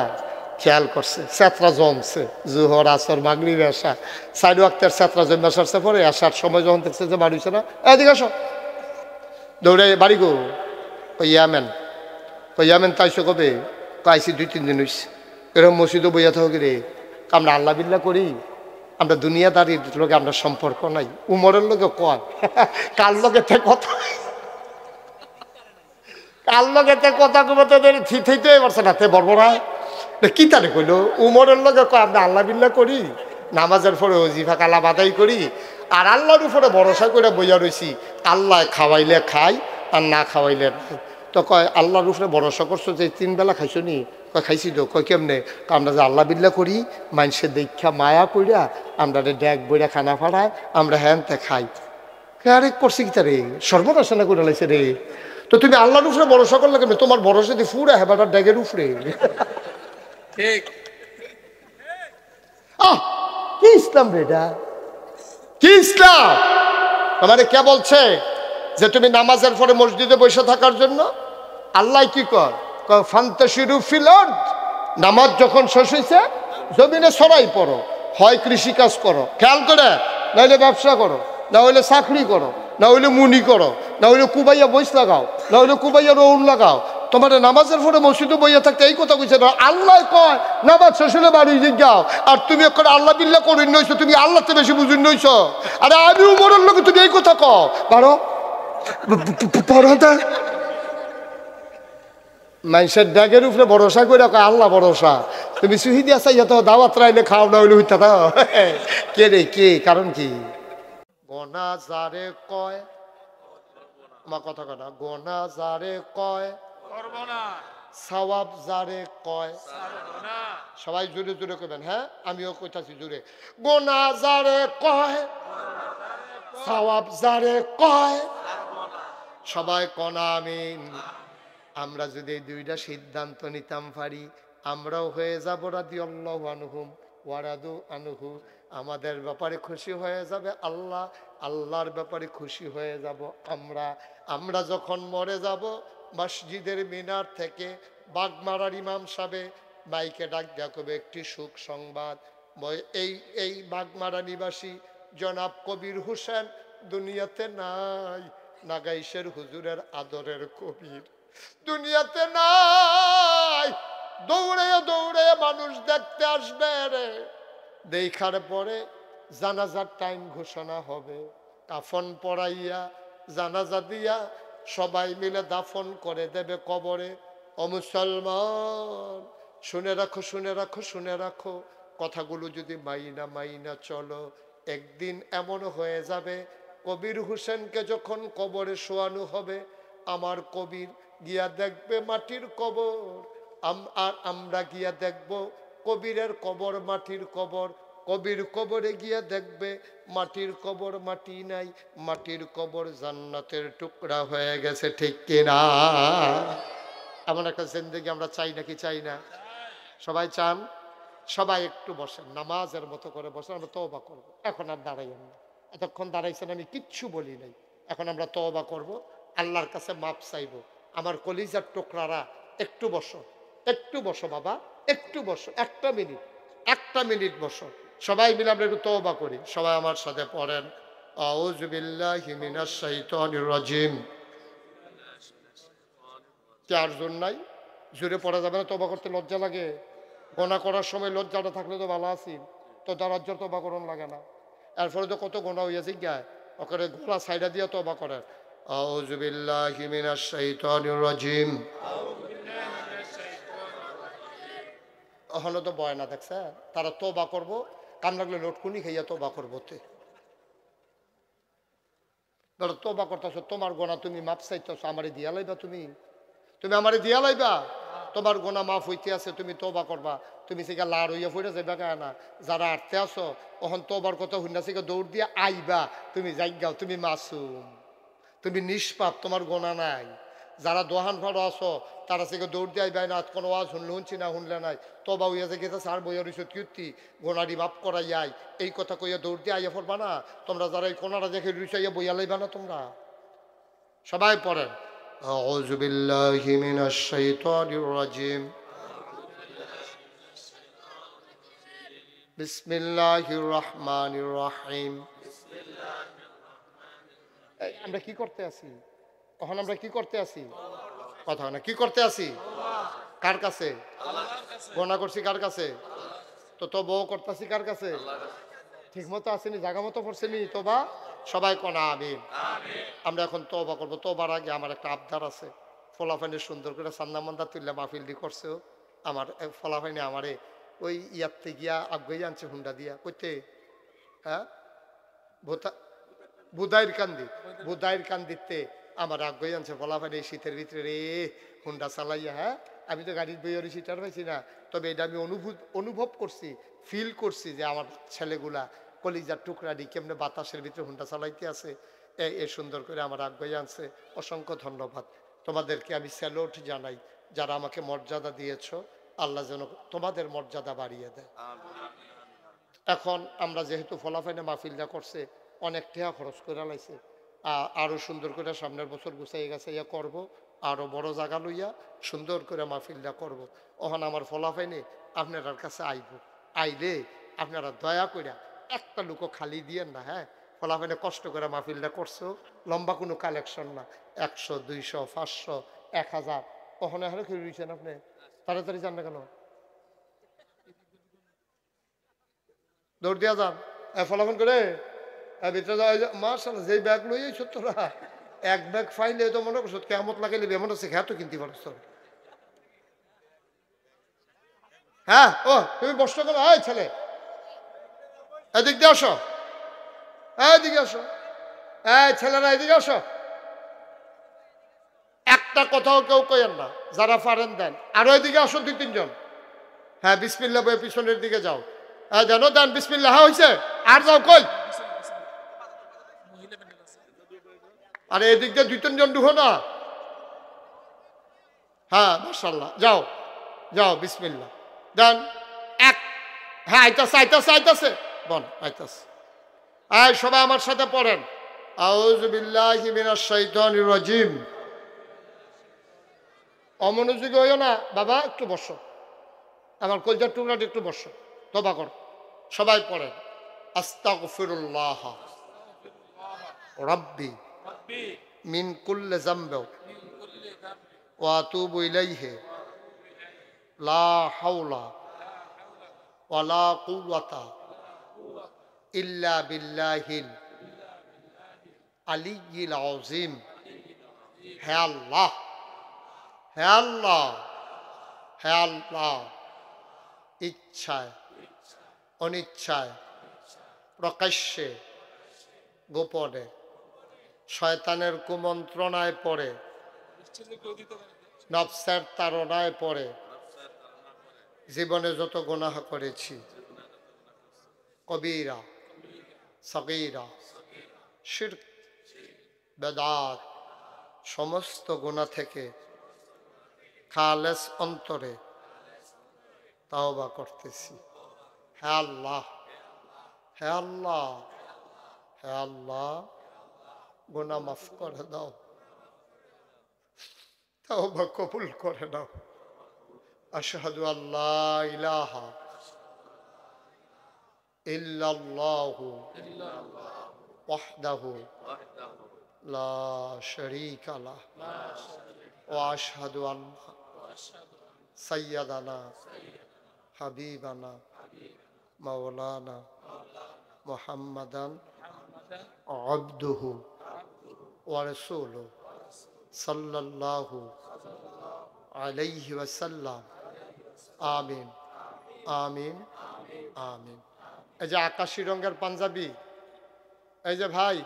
খেয়াল করছে চেতরা জমছে, জোহর আসর মাগরিব এশা 4 ওয়াক্তের চেতরা জমে আসছে। পরে আসার সময় যখন দেখছে যে বাড়ি হচ্ছে না, এদিকে আসো, দৌড়ে বাড়ি গো। ইয়ামেন ইয়ামেন তাইছো কবে? আইসি 2-3 দিন হইছে। এরকম মসজিদও বইয়া থাকি রে, আমরা আল্লাহ বিল্লাহ করি, আমরা দুনিয়াদারির লোকে আমরা সম্পর্ক নাই। উমরের লোকে কয় কার লোকে কথা, কার লোকে কথা কমতে থিতে পারছে না, তে বর্বরায় কি তারে কইল? উমরের লোকে কয় আমরা আল্লাহ বিল্লাহ করি, নামাজের পরে ওজিফা কালা বাদাই করি, আর আল্লাহর উপরে ভরসা করে বইয়া রয়েছি। আল্লাহ খাওয়াইলে খাই আর না খাওয়াইলে নাই। তো কয় আল্লাহর উপরে ভরসা করছো যে 3 বেলা খাইছো নি? কয় খাইছি তো। কয় কেমনে? আমরা যে আল্লাহ বিল্লাহ করি, মানুষের দীক্ষা মায়া কইরা আমরা ড্যাগ বইরা খানা ফাড়ায়, আমরা হ্যানতে খাই। আরেক করছি কি তারে সর্বনাশনা করে লাইছে রে। তো তুমি আল্লাহর উপরে ভরসা করলে কেমনে? তোমার ভরসা দিয়ে ফুড়ে হেবাটা ড্যাগের উপরে। ঠিক। কি ইসলাম রে এটা? কি ইসলাম? আমারে কে বলছে যে তুমি নামাজের পরে মসজিদে বসে থাকার জন্য? আল্লাহ কি কয়? ফান্তাশিরু ফিল আরদ, নামাজ যখন শেষ হইছে জমিনে ছড়াই পড়ো, হয় কৃষিকাজ করো, খেয়াল করে, নাহলে ব্যবসা করো, না হইলে চাকরি করো, না হইলে মুনি করো, না হইলে কুবাইয়া বইস লাগাও, না হইলে কুবাইয়া রৌল লাগাও। তোমার নামাজের পরে মসজিদে বইয়া থাকতে এই কথা কইছে না। আল্লাহ কয় নামাজ শেষ হলে বাড়ি যাও, আর তুমি এখন আল্লাহ বিল্লাহ করে নইছো, তুমি আল্লাহতে বেশি বুঝুন নইছ। আরে আমি উমরের লোকে তুমি এই কথা কও পারো? মানুষের ড্যাগের উপরে ভরসা করে কয় আল্লাহ ভরসা। তুমি সুহি দিয়া চাইয়া তো দাওয়াত রাইলে খাও না হইলে হইতা দাও। কে রে কে? কারণ কি? গোনা যারে কয়, আমার কথা কথা, গোনা যারে কয় করবো না, সওয়াব যারে কয়। ছাড়বো না। সবাই জোরে জোরে কইবেন, হ্যাঁ আমিও কইতাছি জোরে। গোনা যারে কয়, সওয়াব যারে কয়, সবাই কনা আমিন। আমরা যদি এই 2টা সিদ্ধান্ত নিতাম পারি, আমরাও হয়ে যাব রাদিয়াল্লাহু আনহুম ওয়া রাদু আনহু। আমাদের ব্যাপারে খুশি হয়ে যাবে আল্লাহ, আল্লাহর ব্যাপারে খুশি হয়ে যাব আমরা। আমরা যখন মরে যাব, মসজিদের মিনার থেকে বাগমারার ইমাম সাহেব মাইকে ডাক দেখাবে একটি সুখ সংবাদ। এই বাগমারা নিবাসী জনাব কবির হোসেন দুনিয়াতে নাই। নাগাইশের হুজুরের আদরের কবির দুনিয়াতে নাই। দৌড়ে দৌড়ে মানুষ দেখতে আসবে রে। দেখার পরে জানাজার টাইম ঘোষণা হবে, কাফন পরাইয়া জানাজা দিয়া সবাই মিলে দাফন করে দেবে কবরে। ও মুসলমান, শুনে রাখো শুনে রাখো শুনে রাখো, কথাগুলো যদি মাইনা মাইনা চলো, একদিন এমন হয়ে যাবে কবির হোসেনকে যখন কবরে শোয়ানো হবে, আমার কবির গিয়া দেখবে মাটির কবর, আর আমরা গিয়া দেখব কবিরের কবর মাটির কবর। কবির কবরে গিয়া দেখবে মাটির কবর মাটি নাই, মাটির কবর জান্নাতের টুকরা হয়ে গেছে, ঠিক কিনা? এমন একটা জিন্দেগি আমরা চাই নাকি চাই না? সবাই চান? সবাই একটু বসেন, নামাজের মতো করে বসেন, আমরা তওবা করব। এখন আর দাঁড়াইয়েন না, এতক্ষণ দাঁড়াইছেন আমি কিচ্ছু বলি নাই। এখন আমরা তওবা করব, আল্লাহর কাছে মাপ চাইব। আমার কলিজার টুকরারা একটু বসো, একটু বসো বাবা, একটু বসো, একটা মিনিট বসো। সবাই মিলে আমরা একটু তওবা করি। সবাই আমার সাথে পড়েন, আউযু বিল্লাহি মিনাশ শাইতানির রাজিম। চারজন নাই, জোরে পড়া যাবে না, তওবা করতে লজ্জা লাগে। গোনা করার সময় লজ্জাটা থাকলে তো ভালো আছি, তো দারাজ্জর তওবা করন লাগে না। এরপরে তো কত গোনা হইয়াছে গায়, ওখানে গোলা সাইডা দিয়ে তওবা করেন। আউযু বিল্লাহি মিনাশ শাইতানির রাজিম। ওখানে তো বয় না, দেখছে তারা তওবা করবো, কাম লাগলে লটকুনি খাইয়া তওবা করবো। ধরো তওবা করতেছো, তোমার গোনা তুমি মাপ চাইতেছো, আমারে দিয়া লাইবা, তুমি আমারে দিয়া লাইবা, তোমার গোনা মাফ হইতে আছে, তুমি তওবা করবা। তুমি সেটা লার হইয়া ফুটে যাইবা কেন না? যারা আটতে আসো ওখান তওবার কথা হুন্না থেকে দৌড় দিয়ে আইবা, তুমি যাইগাও, তুমি মাসুম, তুমি নিষ্পাপ, তোমার গোনা নাই। যারা দোহান ফাড়ো আসো তারা থেকে দৌড় দিয়ে আইবা না, কোনো আওয়াজ শুনলে শুনছি না শুনলে নাই, তবা হইয়া যে গেছে সার বইয়া রইছ কীর্তি গোনারি মাপ করাই আই, এই কথা কইয়া দৌড় দিয়ে আইয়া পড়বা না। তোমরা যারা এই কোনারা দেখে রুচাইয়া বইয়া লাইবা না তোমরা। সবাই পড়েন, আউযু বিল্লাহি মিনাশ শাইতানির রাজিম, বিসমিল্লাহির রহমানির রহিম। আমরা কি করতে আছি এখন? আমরা কি করতে আছি? কথা না, কি করতে আছি? কার কাছে? গোনা করছি কার কাছে? তো তওবা করতেছি কার কাছে? ঠিক মতো আসেনি, জায়গা মতো পড়ছেনি তওবা? সবাই কোনা আমিন। আমরা এখন তওবা করবো। তওবার আগে আমার একটা আবদার আছে। ফলাফাইনে সুন্দর করে সান্না মান্দা তুললে মাহফিল দি করছেও আমার ফলাফাইনে আমারে ওই ইয়াতে গিয়া আগে আনছে হুন্ডা দিয়া কইতে, হ্যাঁ বুদাইর কান্দিতে আমার আগে আনছে ফলাফাইনে এই শীতের ভিতরে রে হুন্ডা চালাইয়া। হ্যাঁ, আমি তো গাড়ির বইয়ের সিটার পাইছি না, তবে এটা আমি অনুভব করছি, ফিল করছি যে আমার ছেলেগুলা কলিজার টুকরা দি কেমনে বাতাসের ভিতরে হুন্ডা চালাইতে আছে। এই সুন্দর করে আমার আগে আনছে। অসংখ্য ধন্যবাদ তোমাদেরকে, আমি স্যালুট জানাই। যারা আমাকে মর্যাদা দিয়েছ, আল্লাহ যেন তোমাদের মর্যাদা বাড়িয়ে দেয়। এখন আমরা যেহেতু ফলাফাইনে মাহফিলটা করছে, অনেক টাকা খরচ করে লাইছে, আরও সুন্দর করে সামনের বছর গুছাই গেছে ইয়া করবো, আরও বড় জায়গা লইয়া সুন্দর করে মাহফিলটা করব। ওখানে আমার ফলাফাইনে আপনার কাছে আইলে আপনারা দয়া করে একটা লোকও খালি দিয়েন না। হ্যাঁ, ফলাফাইনে কষ্ট করে মাহফিলটা করছো, লম্বা কোনো কালেকশন না, 100, 200, 500, 1000 ওখানে এখানে খেয়ে রয়েছেন আপনি, তাড়াতাড়ি যান না কেন? দৌড় দিয়া যান, ফলাফল করে ভিতরে যাওয়া। মাশাআল্লাহ, যেই ব্যাগ লই এই তোরা এক ব্যাগ ফাইলে তো মনে করছো কেমত লাগাইলে এমন আছে খেয়া তো কিনতে পারছ। হ্যাঁ, ও তুমি বসতে করো, এই ছেলে এদিক দিয়ে আসো, এদিকে আসো, এই ছেলেরা এদিকে আসো। একটা কথাও কেউ কইেন না, যারা পারেন দেন। আরো এদিকে আসো 2-3 জন। হ্যাঁ, বিসমিল্লাহ বলে পিছনের দিকে যাও। হ্যাঁ জানো দেন বিসমিল্লাহ। হ্যাঁ হয়েছে, আর যাও কই। আরে এদিক দিয়ে 2-3 জন ঢুকো না। হ্যাঁ মাশাআল্লাহ, যাও যাও বিসমিল্লাহ দেন। এক, হ্যাঁ আইতাছে বল, আইতাছে। আয় সবাই আমার সাথে পড়েন, আউযু বিল্লাহি মিনাশ শাইতানির রাজিম। অমনোযোগী হইও না বাবা, একটু বসো, আমার কলজার টুকরাটা একটু বসো, তওবা কর। সবাই পড়েন, আস্তাগফিরুল্লাহ রাব্বি মিন কুল্লি যামবি ওয়া আতুবু ইলাইহি লা হাওলা ওয়ালা কুওয়াতা ইল্লা বিল্লাহিল আলিয়্যিল আযীম। হে আল্লাহ, হে আল্লাহ, হে আল্লাহ, ইচ্ছায় অনিচ্ছায় প্রকাশ্যে গোপনে শয়তানের কুমন্ত্রণায় পড়ে নফসের তাড়নায় পড়ে জীবনে যত গুনাহ করেছি, কবিরা সগীরা শিরক বেদাত, সমস্ত গুনাহ থেকে খালেস অন্তরে তাওবা করতেছি। হে আল্লাহ, হে আল্লাহ, হে আল্লাহ, গুনাহ মাফ করে দাও, তাওবা কবুল করে নাও। আশহাদু আল্লা ইলাহা ইল্লাল্লাহু ওয়াহদাহু লা শারীকা লাহু ওয়া আশহাদু আন্না সাইয়্যিদানা হাবিবানা মাওলানা মুহাম্মাদান আবদুহু ওয়া রাসূলুহু সাল্লাল্লাহু আলাইহি ওয়াসাল্লাম। আমিন, আমিন, আমিন। এই যে আকাশি রঙের পাঞ্জাবি, এই যে ভাই,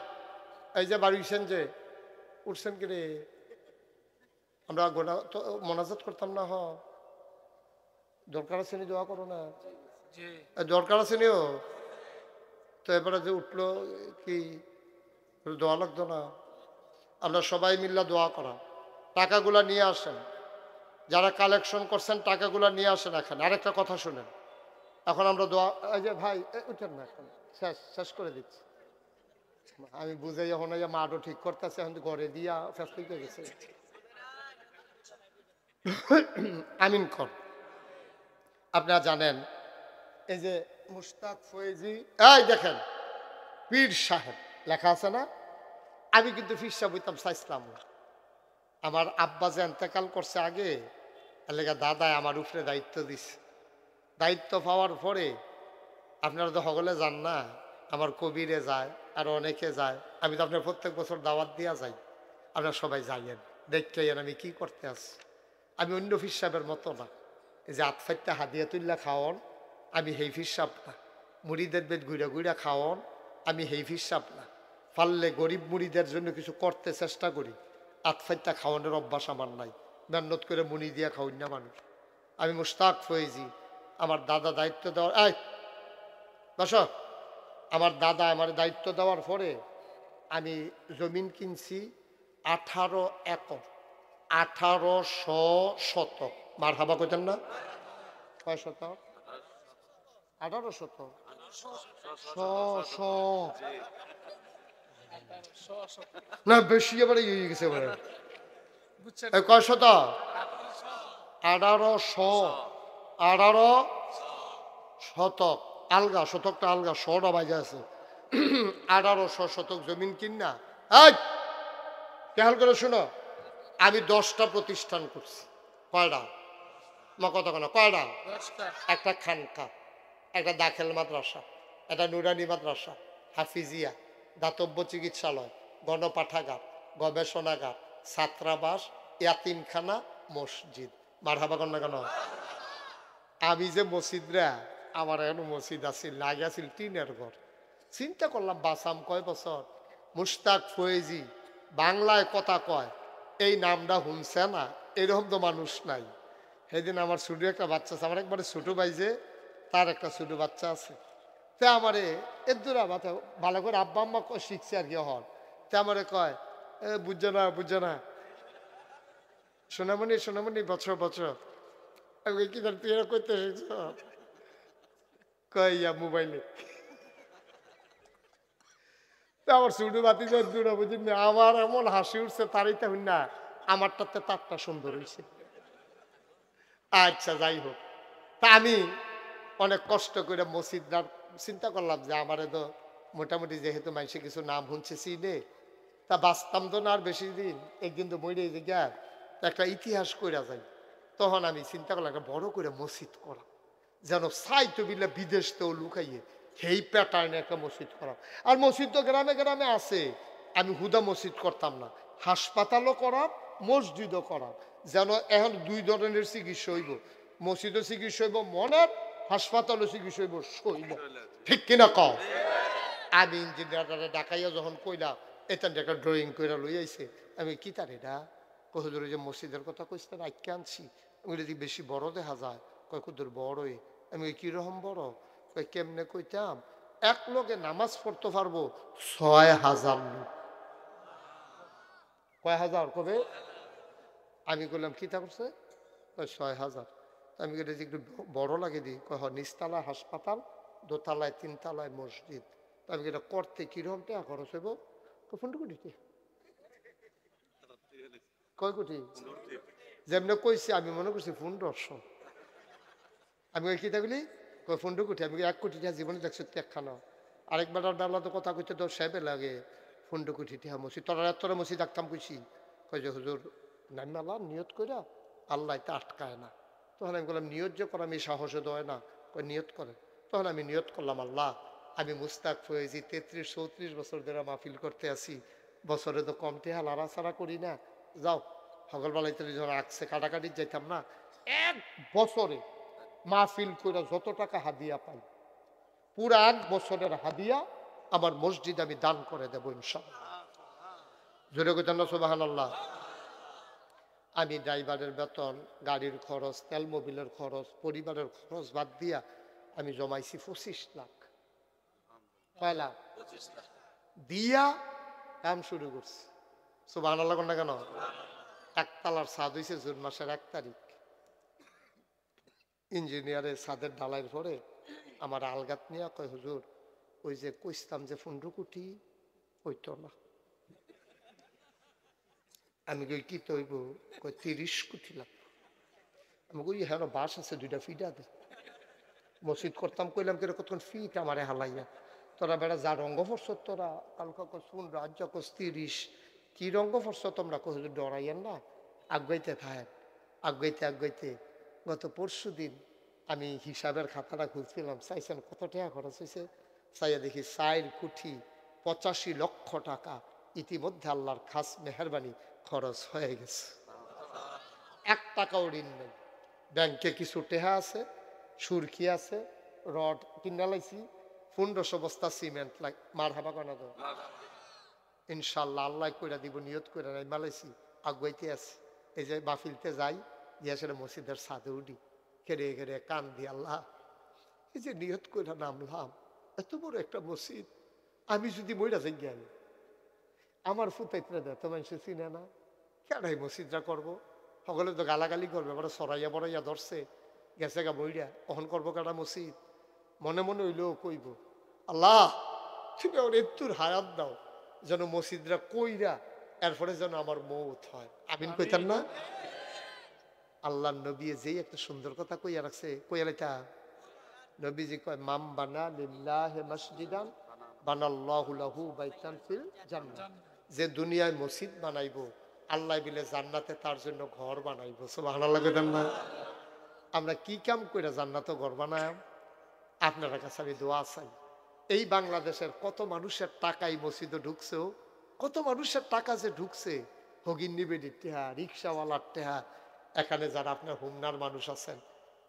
এই যে বাড়ি উঠছেন, যে উঠছেন কি রে? আমরা গোনা তো মোনাজাত করতাম না? দরকার আছে নি? দোয়া করো না, দরকার আছে নিও তো। এবারে যে উঠলো কি দোয়া লাগতো না? আমরা সবাই মিল্লা দোয়া করা। টাকাগুলা নিয়ে আসেন, যারা কালেকশন করছেন টাকাগুলা নিয়ে আসেন এখানে। আরেকটা কথা শুনেন, এখন আমরা দোয়া, এই যে ভাই উঠেন না, এখন শেষ শেষ করে দিচ্ছি। আমি বুঝাই এখন মাঠও ঠিক করতেছে, এখন ঘরে দিয়া ফেসলি হয়ে গেছে। আমিন কর। আপনারা জানেন এই যে মুশতাক ফয়েজি, এই দেখেন পীর সাহেব লেখা আছে না? আমি কিন্তু পীর সাহেব হইতাম চাইছিলাম না। আমার আব্বা যে এন্তেকাল করছে আগে, এলাকা দাদায় আমার উপরে দায়িত্ব দিছে। দায়িত্ব পাওয়ার পরে আপনারা তো সকলে যান না, আমার কবিরে যায় আর অনেকে যায়। আমি তো আপনার প্রত্যেক বছর দাওয়াত দিয়া যাই, আপনারা সবাই যাইয়েন, দেখতে আমি কি করতে আছি। আমি অন্য পীর সাহেবের মতো না, এই যে আতফাইতে হাদিয়া তুল্লা খাওয়ন, আমি হেই পীর সাহেব না। মুড়িদের বেদ ঘুরে ঘুরে খাওয়ন, আমি হেই পীর সাহেব না। পারলে গরিব মুড়িদের জন্য কিছু করতে চেষ্টা করি। আতফাইতা খাওয়ানোর অভ্যাস আমার নাই, মেহনত করে মুড়ি দিয়া খাওয়াই না মানুষ। আমি মুশতাক ফয়েজি, আমার দাদা দায়িত্ব দেওয়ার, এই বস, আমার দাদা আমার দায়িত্ব দেওয়ার পরে আমি জমিন কিনছি 18 একর, 1800 শতক। মার হাবা কইতেন না? কয় শতক? 18 শতক। না বেশি এবারে ইয়ে গেছে এবারে। কয় শতক? 1800, 18 শতক। আলগা শতকটা আলগা, শটা বাজে আছে। 1800 শতক জমিন কিনা, এই খেয়াল করে শুনো, আমি 10টা প্রতিষ্ঠান করছি। কয়টা? মা কত কেন? কয়টা? একটা খানকা, একটা দাখিল মাদ্রাসা, একটা নুরানি মাদ্রাসা, হাফিজিয়া, দাতব্য চিকিৎসালয়, গণপাঠাগার, গবেষণাগার, ছাত্রাবাস, ইয়াতিমখানা, মসজিদ। মারহাবা কন্যা কেন? আমি যে মসজিদরা, আমার এখন মসজিদ আছিল, লাগে আছিল টিনের ঘর। চিন্তা করলাম বাসাম কয় বছর। মুশতাক ফয়েজি বাংলায় কথা কয়, এই নামটা শুনছে না এরকম তো মানুষ নাই। সেদিন আমার ছোট একটা বাচ্চা আছে, আমার একবারে ছোট ভাই যে, তার একটা ছোট বাচ্চা আছে। তে আমারে এর দূরা মাথা ভালো করে আব্বা আম্মা শিখছে আর কি হন। তে আমারে কয়, বুঝছো না বুঝছো না, সোনামণি সোনামণি বছর বছর কি তুই এরা করতে শিখছ? কইয়া মোবাইলে। আমার ছোট বাতি দূরা বুঝি না, আমার এমন হাসি উঠছে তারিতে হই না, আমারটাতে তারটা সুন্দর হয়েছে। আচ্ছা যাই হোক, তা আমি অনেক কষ্ট করে মসজিদটার চিন্তা করলাম যে আমারে তো মোটামুটি যেহেতু মানুষে কিছু নাম শুনছে চিনে, তা বাঁচতাম তো না আর বেশি দিন, একদিন তো মরে যে গিয়া একটা ইতিহাস কইরা যাই। তখন আমি চিন্তা করলাম একটা বড় করে মসজিদ করা, যেন সাইতো বিল্লা বিদেশ তেও লুকাইয়ে সেই প্যাটার্নে একটা মসজিদ করা। আর মসজিদ তো গ্রামে গ্রামে আছে, আমি হুদা মসজিদ করতাম না, হাসপাতালও করাম মসজিদও করাম, যেন এখন দুই ধরনের চিকিৎসা হইব, মসজিদও চিকিৎসা হইব মনের, হাসপাতালও চিকিৎসা হইব শৈল। ঠিক কিনা কও? আমি ইঞ্জিনিয়াররা ডাকাইয়া যখন কইলা এখান একটা ড্রয়িং করে লই আইছে, আমি কি তার এটা কহুদুরে যে মসজিদের কথা কইতে আইকে আনছি, আমি যদি বেশি বড় দেখা যায়, কয় কুদুর বড়ই। আমি কিরকম বড়? কয় কেমনে কইতাম, এক লোকে নামাজ পড়তে পারবো ৬,০০০ লোক। কয় হাজার কবে? আমি বললাম কি তা করছে? কয় ৬,০০০। আমি এটা একটু বড় লাগে দিই, কয় নিচতলায় হাসপাতাল, দোতলায় তিনতলায় মসজিদ। আমি এটা করতে কিরকম টাকা খরচ হইব? ১৫ কোটি। কয় কোটি? যেমন কইছি আমি মনে করছি ১৫০০। আমি ওই কিতা বলি কয় ১৫ কোটি। আমি ১ কোটি টাকা জীবনে দেখছি একখানা। আরেকবার ডালা তো কথা কইতে তো সাহেবে লাগে ১৫ কোটি টাকা মসজিদ। তোরা মসজিদ ডাকতাম কইছি, কয় যে হুজুর নাইমালা নিয়ত কইরা আল্লাহ তা আটকায় না। তখন আমি বললাম নিয়ত যে করা আমি সাহসে দেয় না, কয় নিয়ত করে। তখন আমি নিয়ত করলাম, আল্লাহ আমি মুস্তাক ফয়েজি ৩৩-৩৪ বছর ধরে মাহফিল করতে আসি, বছরে তো কম টেহা লাড়াছাড়া করি না, যাও সকালবেলায় যখন আঁকছে কাটাকাটি যাইতাম না, এক বছরে মাহফিল করে যত টাকা হাদিয়া পাই, পুরা ১ বছরের হাদিয়া আমার মসজিদ আমি দান করে দেবো ইনশাআল্লাহ। জোরে কইতেন না সুবহানাল্লাহ? আমি ড্রাইভারের বেতন, গাড়ির খরচ, তেল মোবিলের খরচ, পরিবারের খরচ বাদ দিয়া আমি জমাইছি ২৫ লাখ। কয় লাখ? দিয়া কাম শুরু করছি। সুবহানাল্লাহ কোন না কেন? একতলার ছাদ হয়েছে জুন মাসের ১ তারিখ। ইঞ্জিনিয়ারের ছাদের ডালাইয়ের পরে আমার আলগাত নিয়ে কয় হুজুর ওই যে কইতাম যে ১৫ কোটি হইতো না। আমি কই কি তৈব? কই ৩০ কোটি লাগবে। আমি কই হ্যাঁ বাস আছে ২টা ফিটা দে। মসজিদ করতাম কইলাম কেন কতক্ষণ ফিট আমারে হালাইয়া, তোরা বেড়া যা রঙ্গ ফরস তোরা কালকা শুন রাজ্য কস ৩০ কি রঙ্গ ফরস তোমরা কহ ডরাইয়েন না, আগাইতে থাকেন। আগাইতে গত পরশু দিন আমি হিসাবের খাতাটা খুঁজছিলাম, চাইছেন কত টাকা খরচ হয়েছে, চাইয়া দেখি ৪,৮৫,০০,০০০ টাকা ইতিমধ্যে আল্লাহর খাস মেহরবানি খরচ হয়ে গেছে। ১ টাকাও ঋণ নেই। ব্যাংকে কিছু টেহা আছে, সুরকি আছে, রড কিনা লাইছি, ১৫০০ বস্তা সিমেন্ট লাগ মার হাবা কানা তো ইনশাল্লাহ আল্লাহ কইরা দিব, নিয়ত করে নাই মালাইছি, আগুয়াইতে আছে। এই যে মাহফিলতে যাই গিয়া সেটা মসজিদের ছাদে উঠি, খেড়ে খেড়ে কান দি, আল্লাহ এই যে নিয়ত করে নামলাম, এত বড় একটা মসজিদ, আমি যদি মইরা যাই জ্ঞান আমার ফুতাইতে দেয় তো মানুষ চিনে না, কেন এই মসজিদটা করবো? সকলে তো গালাগালি করবে, আবার সরাইয়া বড়াইয়া ধরছে, গেছে গা বইরা অহন করবো কাটা মসজিদ। মনে মনে হইলেও কইব, আল্লাহ তুমি আমার একটুর হায়াত দাও যেন মসজিদরা কইরা এরপরে যেন আমার মৌত হয়। আমিন কইতাম না? আল্লাহ নবী যেই একটা সুন্দর কথা কইয়া রাখছে, কইয়া লাইতা নবীজি কয় মাম বানা লিল্লাহি মসজিদান বানাল্লাহু লাহু বাইতান ফিল জান্নাহ, যে দুনিয়ায় মসজিদ বানাইবো আল্লাহ বিলে জান্নাতে তার জন্য ঘর বানাইবো। সুবহানাল্লাহ কইতাম না? আমরা কি কাম কইরা জান্নাতে ঘর বানাই? আপনার কাছে আমি দোয়া চাই, এই বাংলাদেশের কত মানুষের টাকা এই মসজিদে ঢুকছে, কত মানুষের টাকা যে ঢুকছে, হগিন্নি বেডির টেহা, রিক্সাওয়ালার টেহা, এখানে যারা আপনার হোমনার মানুষ আছেন,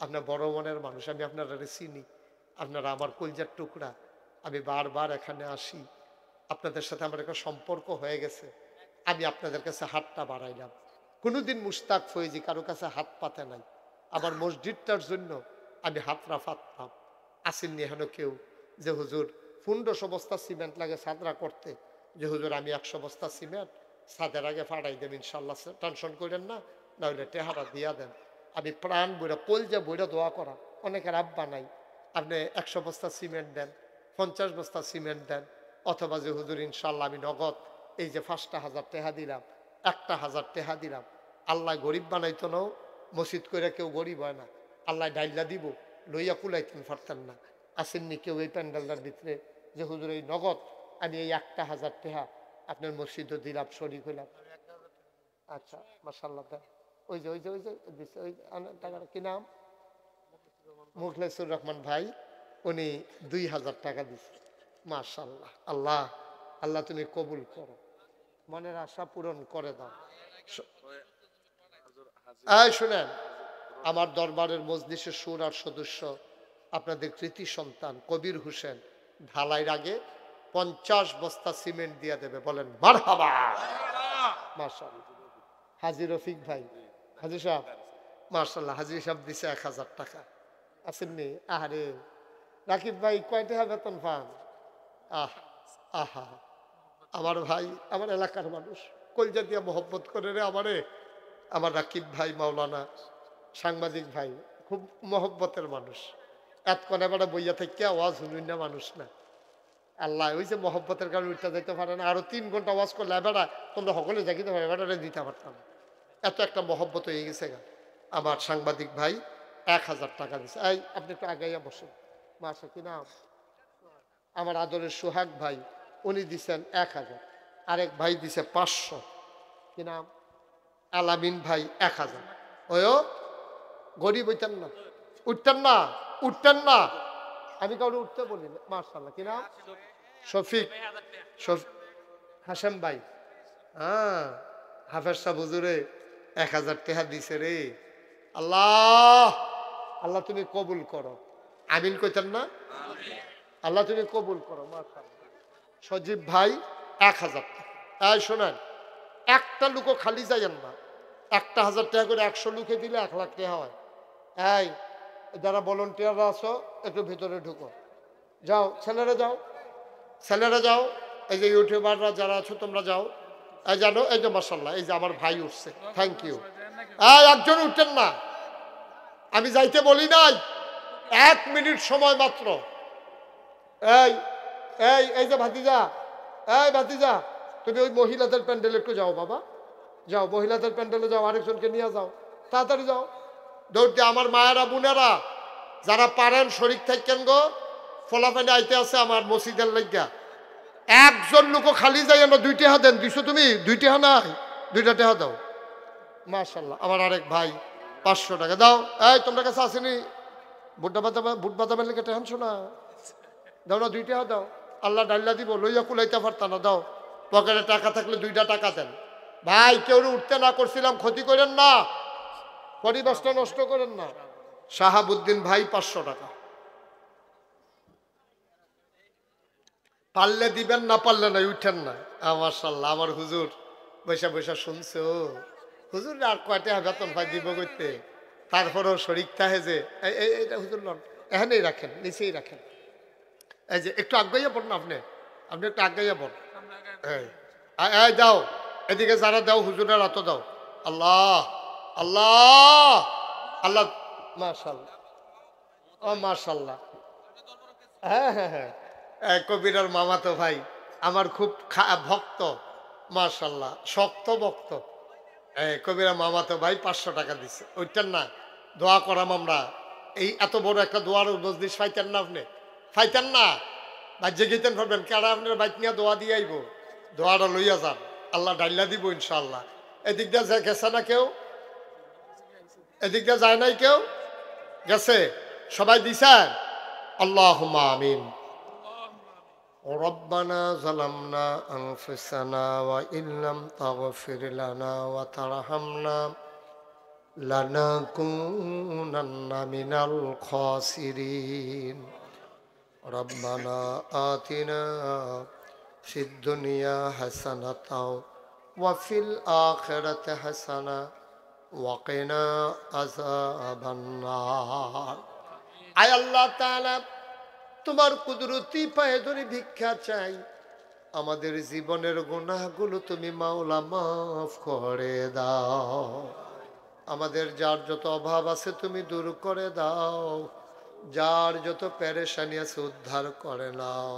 আপনার বড় মনের মানুষ, আমি আপনারা চিনি, আপনারা আমার কলজার টুকরা, আমি বারবার এখানে আসি, আপনাদের সাথে আমার একটা সম্পর্ক হয়ে গেছে, আমি আপনাদের কাছে হাতটা বাড়াইলাম। কোনোদিন মুস্তাক ফয়েজি কারো কাছে হাত পাতে নাই, আমার মসজিদটার জন্য আমি হাত রাফাতাম। আসেননি এখনো কেউ যে হুজুর ১৫০০ বস্তা সিমেন্ট লাগে ছাদরা করতে, যে হুজুর আমি ১০০ বস্তা সিমেন্ট ছাদের আগে ফাটাই দেব ইনশাল্লাহ, টেনশন করেন না, নাহলে টেহারা দিয়া দেন। আমি প্রাণ বইরা কলজা বইরা দোয়া করা, অনেকের আব্বা নাই, আপনি ১০০ বস্তা সিমেন্ট দেন, ৫০ বস্তা সিমেন্ট দেন, অথবা যে হুজুর ইনশাল্লাহ আমি নগদ এই যে ৫,০০০ টেহা দিলাম, ১,০০০ টেহা দিলাম, আল্লাহ গরিব বানাইতো না, মসজিদ করে কেউ গরিব হয় না, আল্লাহ ডাইল্লা দিব লইয়া কুলাইতেন পারতেন না। আসেননি কেউ এই প্যান্ডেলটার ভিতরে যে হুজুর এই নগদ আমি এই ১,০০০ টেহা আপনার মসজিদও দিলাম, শরীক হইলাম? আচ্ছা মাশাআল্লাহ দেন, ওই যে দিচ্ছে ওই টাকাটা কি নাম মুখলেসুর রহমান ভাই উনি 2000 টাকা দিচ্ছে মাশাআল্লাহ আল্লাহ আল্লাহ তুমি কবুল করো মনের আশা পূরণ করে দাও এই শুনেন আমার দরবারের মজলিসের সুর আর সদস্য আপনাদের কৃতি সন্তান কবির হোসেন ঢালাইয়ের আগে 50 বস্তা সিমেন্ট দিয়ে দেবে বলেন মারহাবা মাশাআল্লাহ হাজী রফিক ভাই হাজী সাহেব মাশাআল্লাহ হাজী সাহেব দিছে 1000 টাকা আসেননি আরে রাকিব ভাই কয়টা বেতন পান আহা আমার ভাই আমার এলাকার মানুষ কলজা দিয়া মোহব্বত করে রে আমারে আমার রাকিব ভাই মাওলানা সাংবাদিক ভাই খুব মহব্বতের মানুষ এতক্ষণ এবার বইয়া থেকে আওয়াজ শুনুন না মানুষ না আল্লাহ ওই যে মহব্বতের কারণে উঠতে যেতে পারে না আরো 3 ঘন্টা আওয়াজ করলে এবারা তোমরা সকলে দেখিতে পারে এবারে দিতে পারতাম এত একটা মহব্বত হয়ে গেছে গা আমার সাংবাদিক ভাই 1000 টাকা দিচ্ছে এই আপনি একটু আগাইয়া বসেন মাসা কি নাম আমার আদরের সোহাগ ভাই উনি দিচ্ছেন 1000 আরেক ভাই দিছে 500 কি নাম আলামিন ভাই 1000 ওয়ো গরিব হইতেন না উঠতেন না আমি কাউকে উঠতে বলি না মাশাআল্লাহ কি নাম শফিক হাসেম ভাই হ্যাঁ হাফেজ সাহেব হুজুরে 1000 টাকা দিছে রে আল্লাহ আল্লাহ তুমি কবুল করো আমিন কইতেন না আল্লাহ তুমি কবুল করো মাশাআল্লাহ সজীব ভাই 1000 টাকা এই শোনেন একটা লোকও খালি যাইয়েন না 1000 টাকা করে 100 লোকে দিলে 1 লাখ টাকা হয় এই যারা ভলান্টিয়াররা আছো একটু ভিতরে ঢুকো যাও ছেলেরা যাও এই যে ইউটিউবাররা যারা আছো তোমরা যাও এই জানো এই যে মাশাআল্লাহ এই যে আমার ভাই উঠছে থ্যাংক ইউ একজন উঠতেন না আমি যাইতে বলি নাই 1 মিনিট সময় মাত্র এই এই এই যে ভাতিজা তুমি ওই মহিলাদের প্যান্ডেলে একটু যাও বাবা যাও মহিলাদের প্যান্ডেলে যাও আরেকজনকে নিয়ে যাও তাড়াতাড়ি যাও দৌড়তে আমার মায়েরা বোনেরা যারা পারেন শরীর থাকেন গো ফলাফানি আইতে আছে আমার মসজিদের লাগিয়া একজন লোকও খালি যাই না 2 টাকা দেন দিছো তুমি 2 টাকা নাই 2টা টাকা দাও মাশাআল্লাহ আমার আরেক ভাই 500 টাকা দাও এই তোমার কাছে আসেনি বুট বাদামের লেগে টেনছো না দাও না 2 টাকা দাও আল্লাহ ডাল্লা দিব লইয়া কুলাইতে পারতা না দাও পকেটে টাকা থাকলে 2টা টাকা দেন ভাই কেউ উঠতে না করছিলাম ক্ষতি করেন না পরিবেশটা নষ্ট করেন না শাহাবুদ্দিন ভাই 500 টাকা পারলে দিবেন না পারলে না উঠেন না মাশাআল্লাহ আমার হুজুর বৈশা শুনছো হুজুর আর কয়টা বেতন পাই দিব করতে তারপরেও শরীর থাকে যে এইটা হুজুর লন এখানেই রাখেন নিচেই রাখেন এই যে একটু আগাইয়া পড়ুন আপনি একটু আগাইয়া পড়ুন এই দাও এদিকে যারা দাও হুজুরের এত দাও আল্লাহ আল্লাহ আল্লাহ মাশাআল্লাহ ও মাশাআল্লাহ হ্যাঁ কবিরার মামাতো ভাই আমার খুব ভক্ত মাশাআল্লাহ শক্ত ভক্ত কবিরা মামাতো ভাই 500 টাকা দিচ্ছে ওইটার না দোয়া করাম আমরা এই এত বড় একটা দোয়ার মজলিস পাইতেন না আপনি পাইতেন না বাজ্যে গেতেন পারবেন কেডা আপনার বাইক নিয়ে দোয়া দিয়ে আইব দোয়াটা লইয়া যান আল্লাহ ডাইলা দিব ইনশাআল্লাহ এদিক দিয়ে গেছে না কেউ এদিক দিয়ে যায় নাই কেউ গেছে সবাই দিছেন আল্লাহুম্মা আমিন ربنا ظلمنا أنفسنا وإن لم تغفر لنا وترحمنا لنكونن من الخاسرين ربنا آتنا في الدنيا حسنة وفي الآخرة حسنة وقنا عذاب النار أي الله تعالى তোমার কুদরতি পায়ে ধরে ভিক্ষা চাই আমাদের জীবনের গুনাহগুলো তুমি মাওলা মাফ করে দাও আমাদের যার যত অভাব আছে তুমি দূর করে দাও যার যত পেরেশানি আছে উদ্ধার করে নাও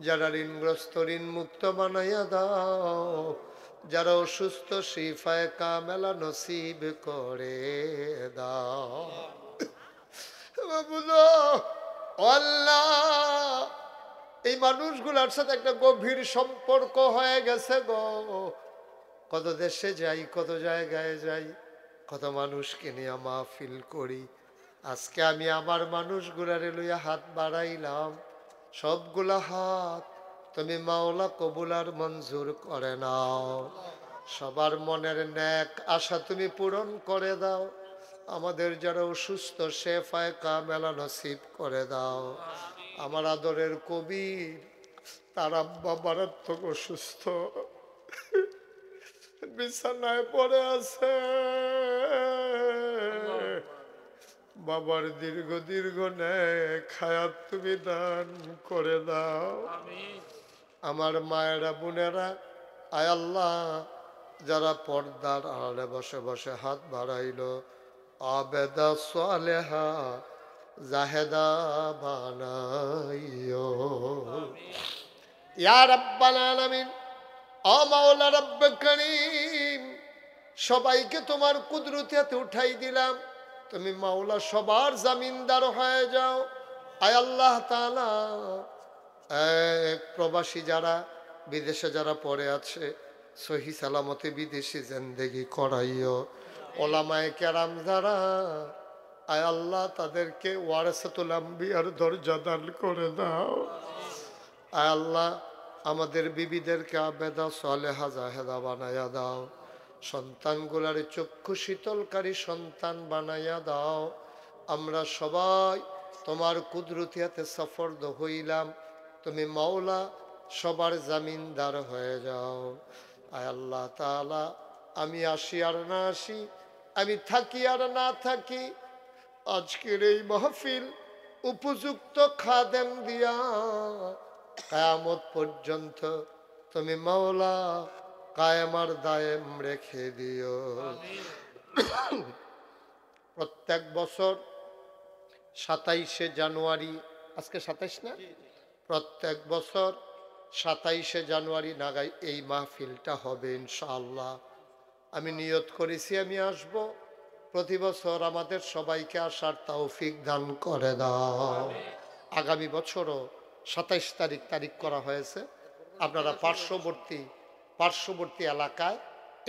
যারা ঋণগ্রস্ত ঋণ মুক্ত বানাইয়া দাও যারা অসুস্থ শিফায়ে কামেলা নসিব করে দাও বাবুলো আল্লাহ এই মানুষগুলোর সাথে একটা গভীর সম্পর্ক হয়ে গেছে গো কত দেশে যাই কত জায়গায় যাই কত মানুষকে নিয়ে মাহফিল করি। আজকে আমি আমার মানুষগুলারে লইয়া হাত বাড়াইলাম, সবগুলা হাত তুমি মাওলা কবুল আর মঞ্জুর করে নাও। সবার মনের নেক আশা তুমি পূরণ করে দাও। আমাদের যারা অসুস্থ শেফায়ে কামেলা নসিব করে দাও। আমার আদরের কবির, তার আব্বা মারাত্মক অসুস্থ, বিছানায় পড়ে আছে। বাবার দীর্ঘ দীর্ঘ নেক হায়াত তুমি দান করে দাও। আমার মায়েরা বোনেরা, আয় আল্লাহ, যারা পর্দার আড়ালে বসে বসে হাত বাড়াইলো, আবেদা সালেহা জাহেদা বানাইও ইয়া রাব্বাল আলামিন। ও মাওলা রব্বে করিম, সবাইকে তোমার কুদরতে হাতে উঠাই দিলাম। তুমি মাওলা সবার জামিনদার হয়ে যাও। আয় আল্লাহ তাআলা, এক প্রবাসী যারা বিদেশে যারা পড়ে আছে, সহি সালামতে বিদেশি জিন্দেগি করাইও। ওলামায়ে কেরাম যারা, আয় আল্লাহ, তাদেরকে ওয়ারাসাতুল আম্বিয়ার দরজা দান করে দাও। আয় আল্লাহ, আমাদের বিবিদেরকে আবেদা সালেহা জাহেদা বানাইয়া দাও। সন্তানগুলার চক্ষু শীতলকারী সন্তান বানাইয়া দাও। আমরা সবাই তোমার কুদরতিয়াতে সফরদ হইলাম। তুমি মাওলা সবার জামিনদার হয়ে যাও। আয় আল্লাহ তাআলা, আমি আসি আর না আসি, আমি থাকি আর না থাকি, আজকের এই মাহফিল উপযুক্ত খাদেম দিয়া কিয়ামত পর্যন্ত তুমি মাওলা কায়েম আর দায়েম রেখে দিও। প্রত্যেক বছর 27শে জানুয়ারি, আজকে 27 না, প্রত্যেক বছর 27শে জানুয়ারি নাগাই এই মাহফিলটা হবে ইনশাআল্লাহ। আমি নিয়ত করেছি আমি আসব। প্রতি বছর আমাদের সবাইকে আসার তৌফিক দান করে দাও। আগামী বছরও 27 তারিখ করা হয়েছে। আপনারা পার্শ্ববর্তী এলাকায়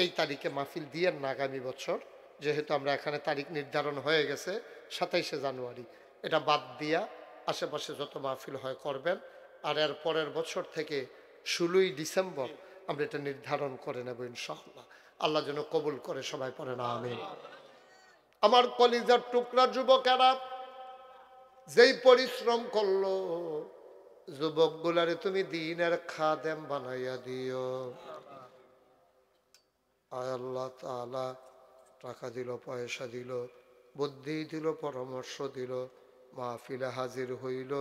এই তারিখে মাহফিল দিয়েন না আগামী বছর, যেহেতু আমরা এখানে তারিখ নির্ধারণ হয়ে গেছে 27শে জানুয়ারি। এটা বাদ দিয়া আশেপাশে যত মাহফিল হয় করবেন। আর এর পরের বছর থেকে 16ই ডিসেম্বর আমরা এটা নির্ধারণ করে নেব ইনশাআল্লাহ। আল্লাহ যেন কবুল করে, সবাই পড়েন আমিন। আমার কলিজার টুকরা যুবকেরা, যেই পরিশ্রম করলো, যুবকগুলারে তুমি দ্বীনের খাদেম বানাইয়া দিও। আয় আল্লাহ তাআলা, টাকা দিল, পয়সা দিল, বুদ্ধি দিল, পরামর্শ দিল, মাহফিলে হাজির হইল,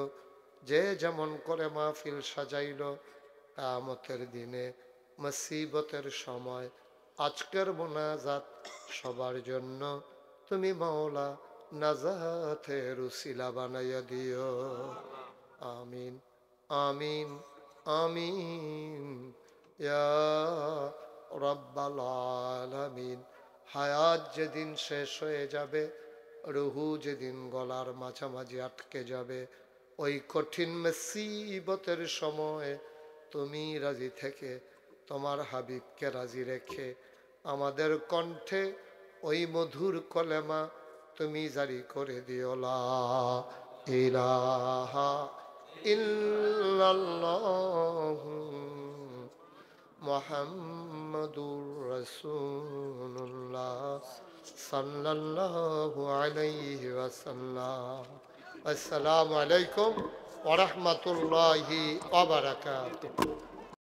যে যেমন করে মাহফিল সাজাইল। কিয়ামতের দিনে মুসিবতের সময় আজকের মোনাজাত সবার জন্য তুমি মাওলা নাজাতের উসিলা বানাইয়া দিও। আমিন আমিন আমিন ইয়া রাব্বাল আলামিন। হায়াত যেদিন শেষ হয়ে যাবে, রুহু যেদিন গলার মাঝামাঝি আটকে যাবে, ওই কঠিন মুসিবতের সময় তুমি রাজি থেকে তোমার হাবিবকে রাজি রেখে আমাদের কণ্ঠে ওই মধুর কলেমা তুমি জারি করে দিও, লা ইলাহা ইল্লাল্লাহু মুহাম্মাদুর রাসূলুল্লাহ সাল্লাল্লাহু আলাইহি ওয়াসাল্লাম। আসসালামু আলাইকুম ওয়া রাহমাতুল্লাহি ওয়া বারাকাতুহু।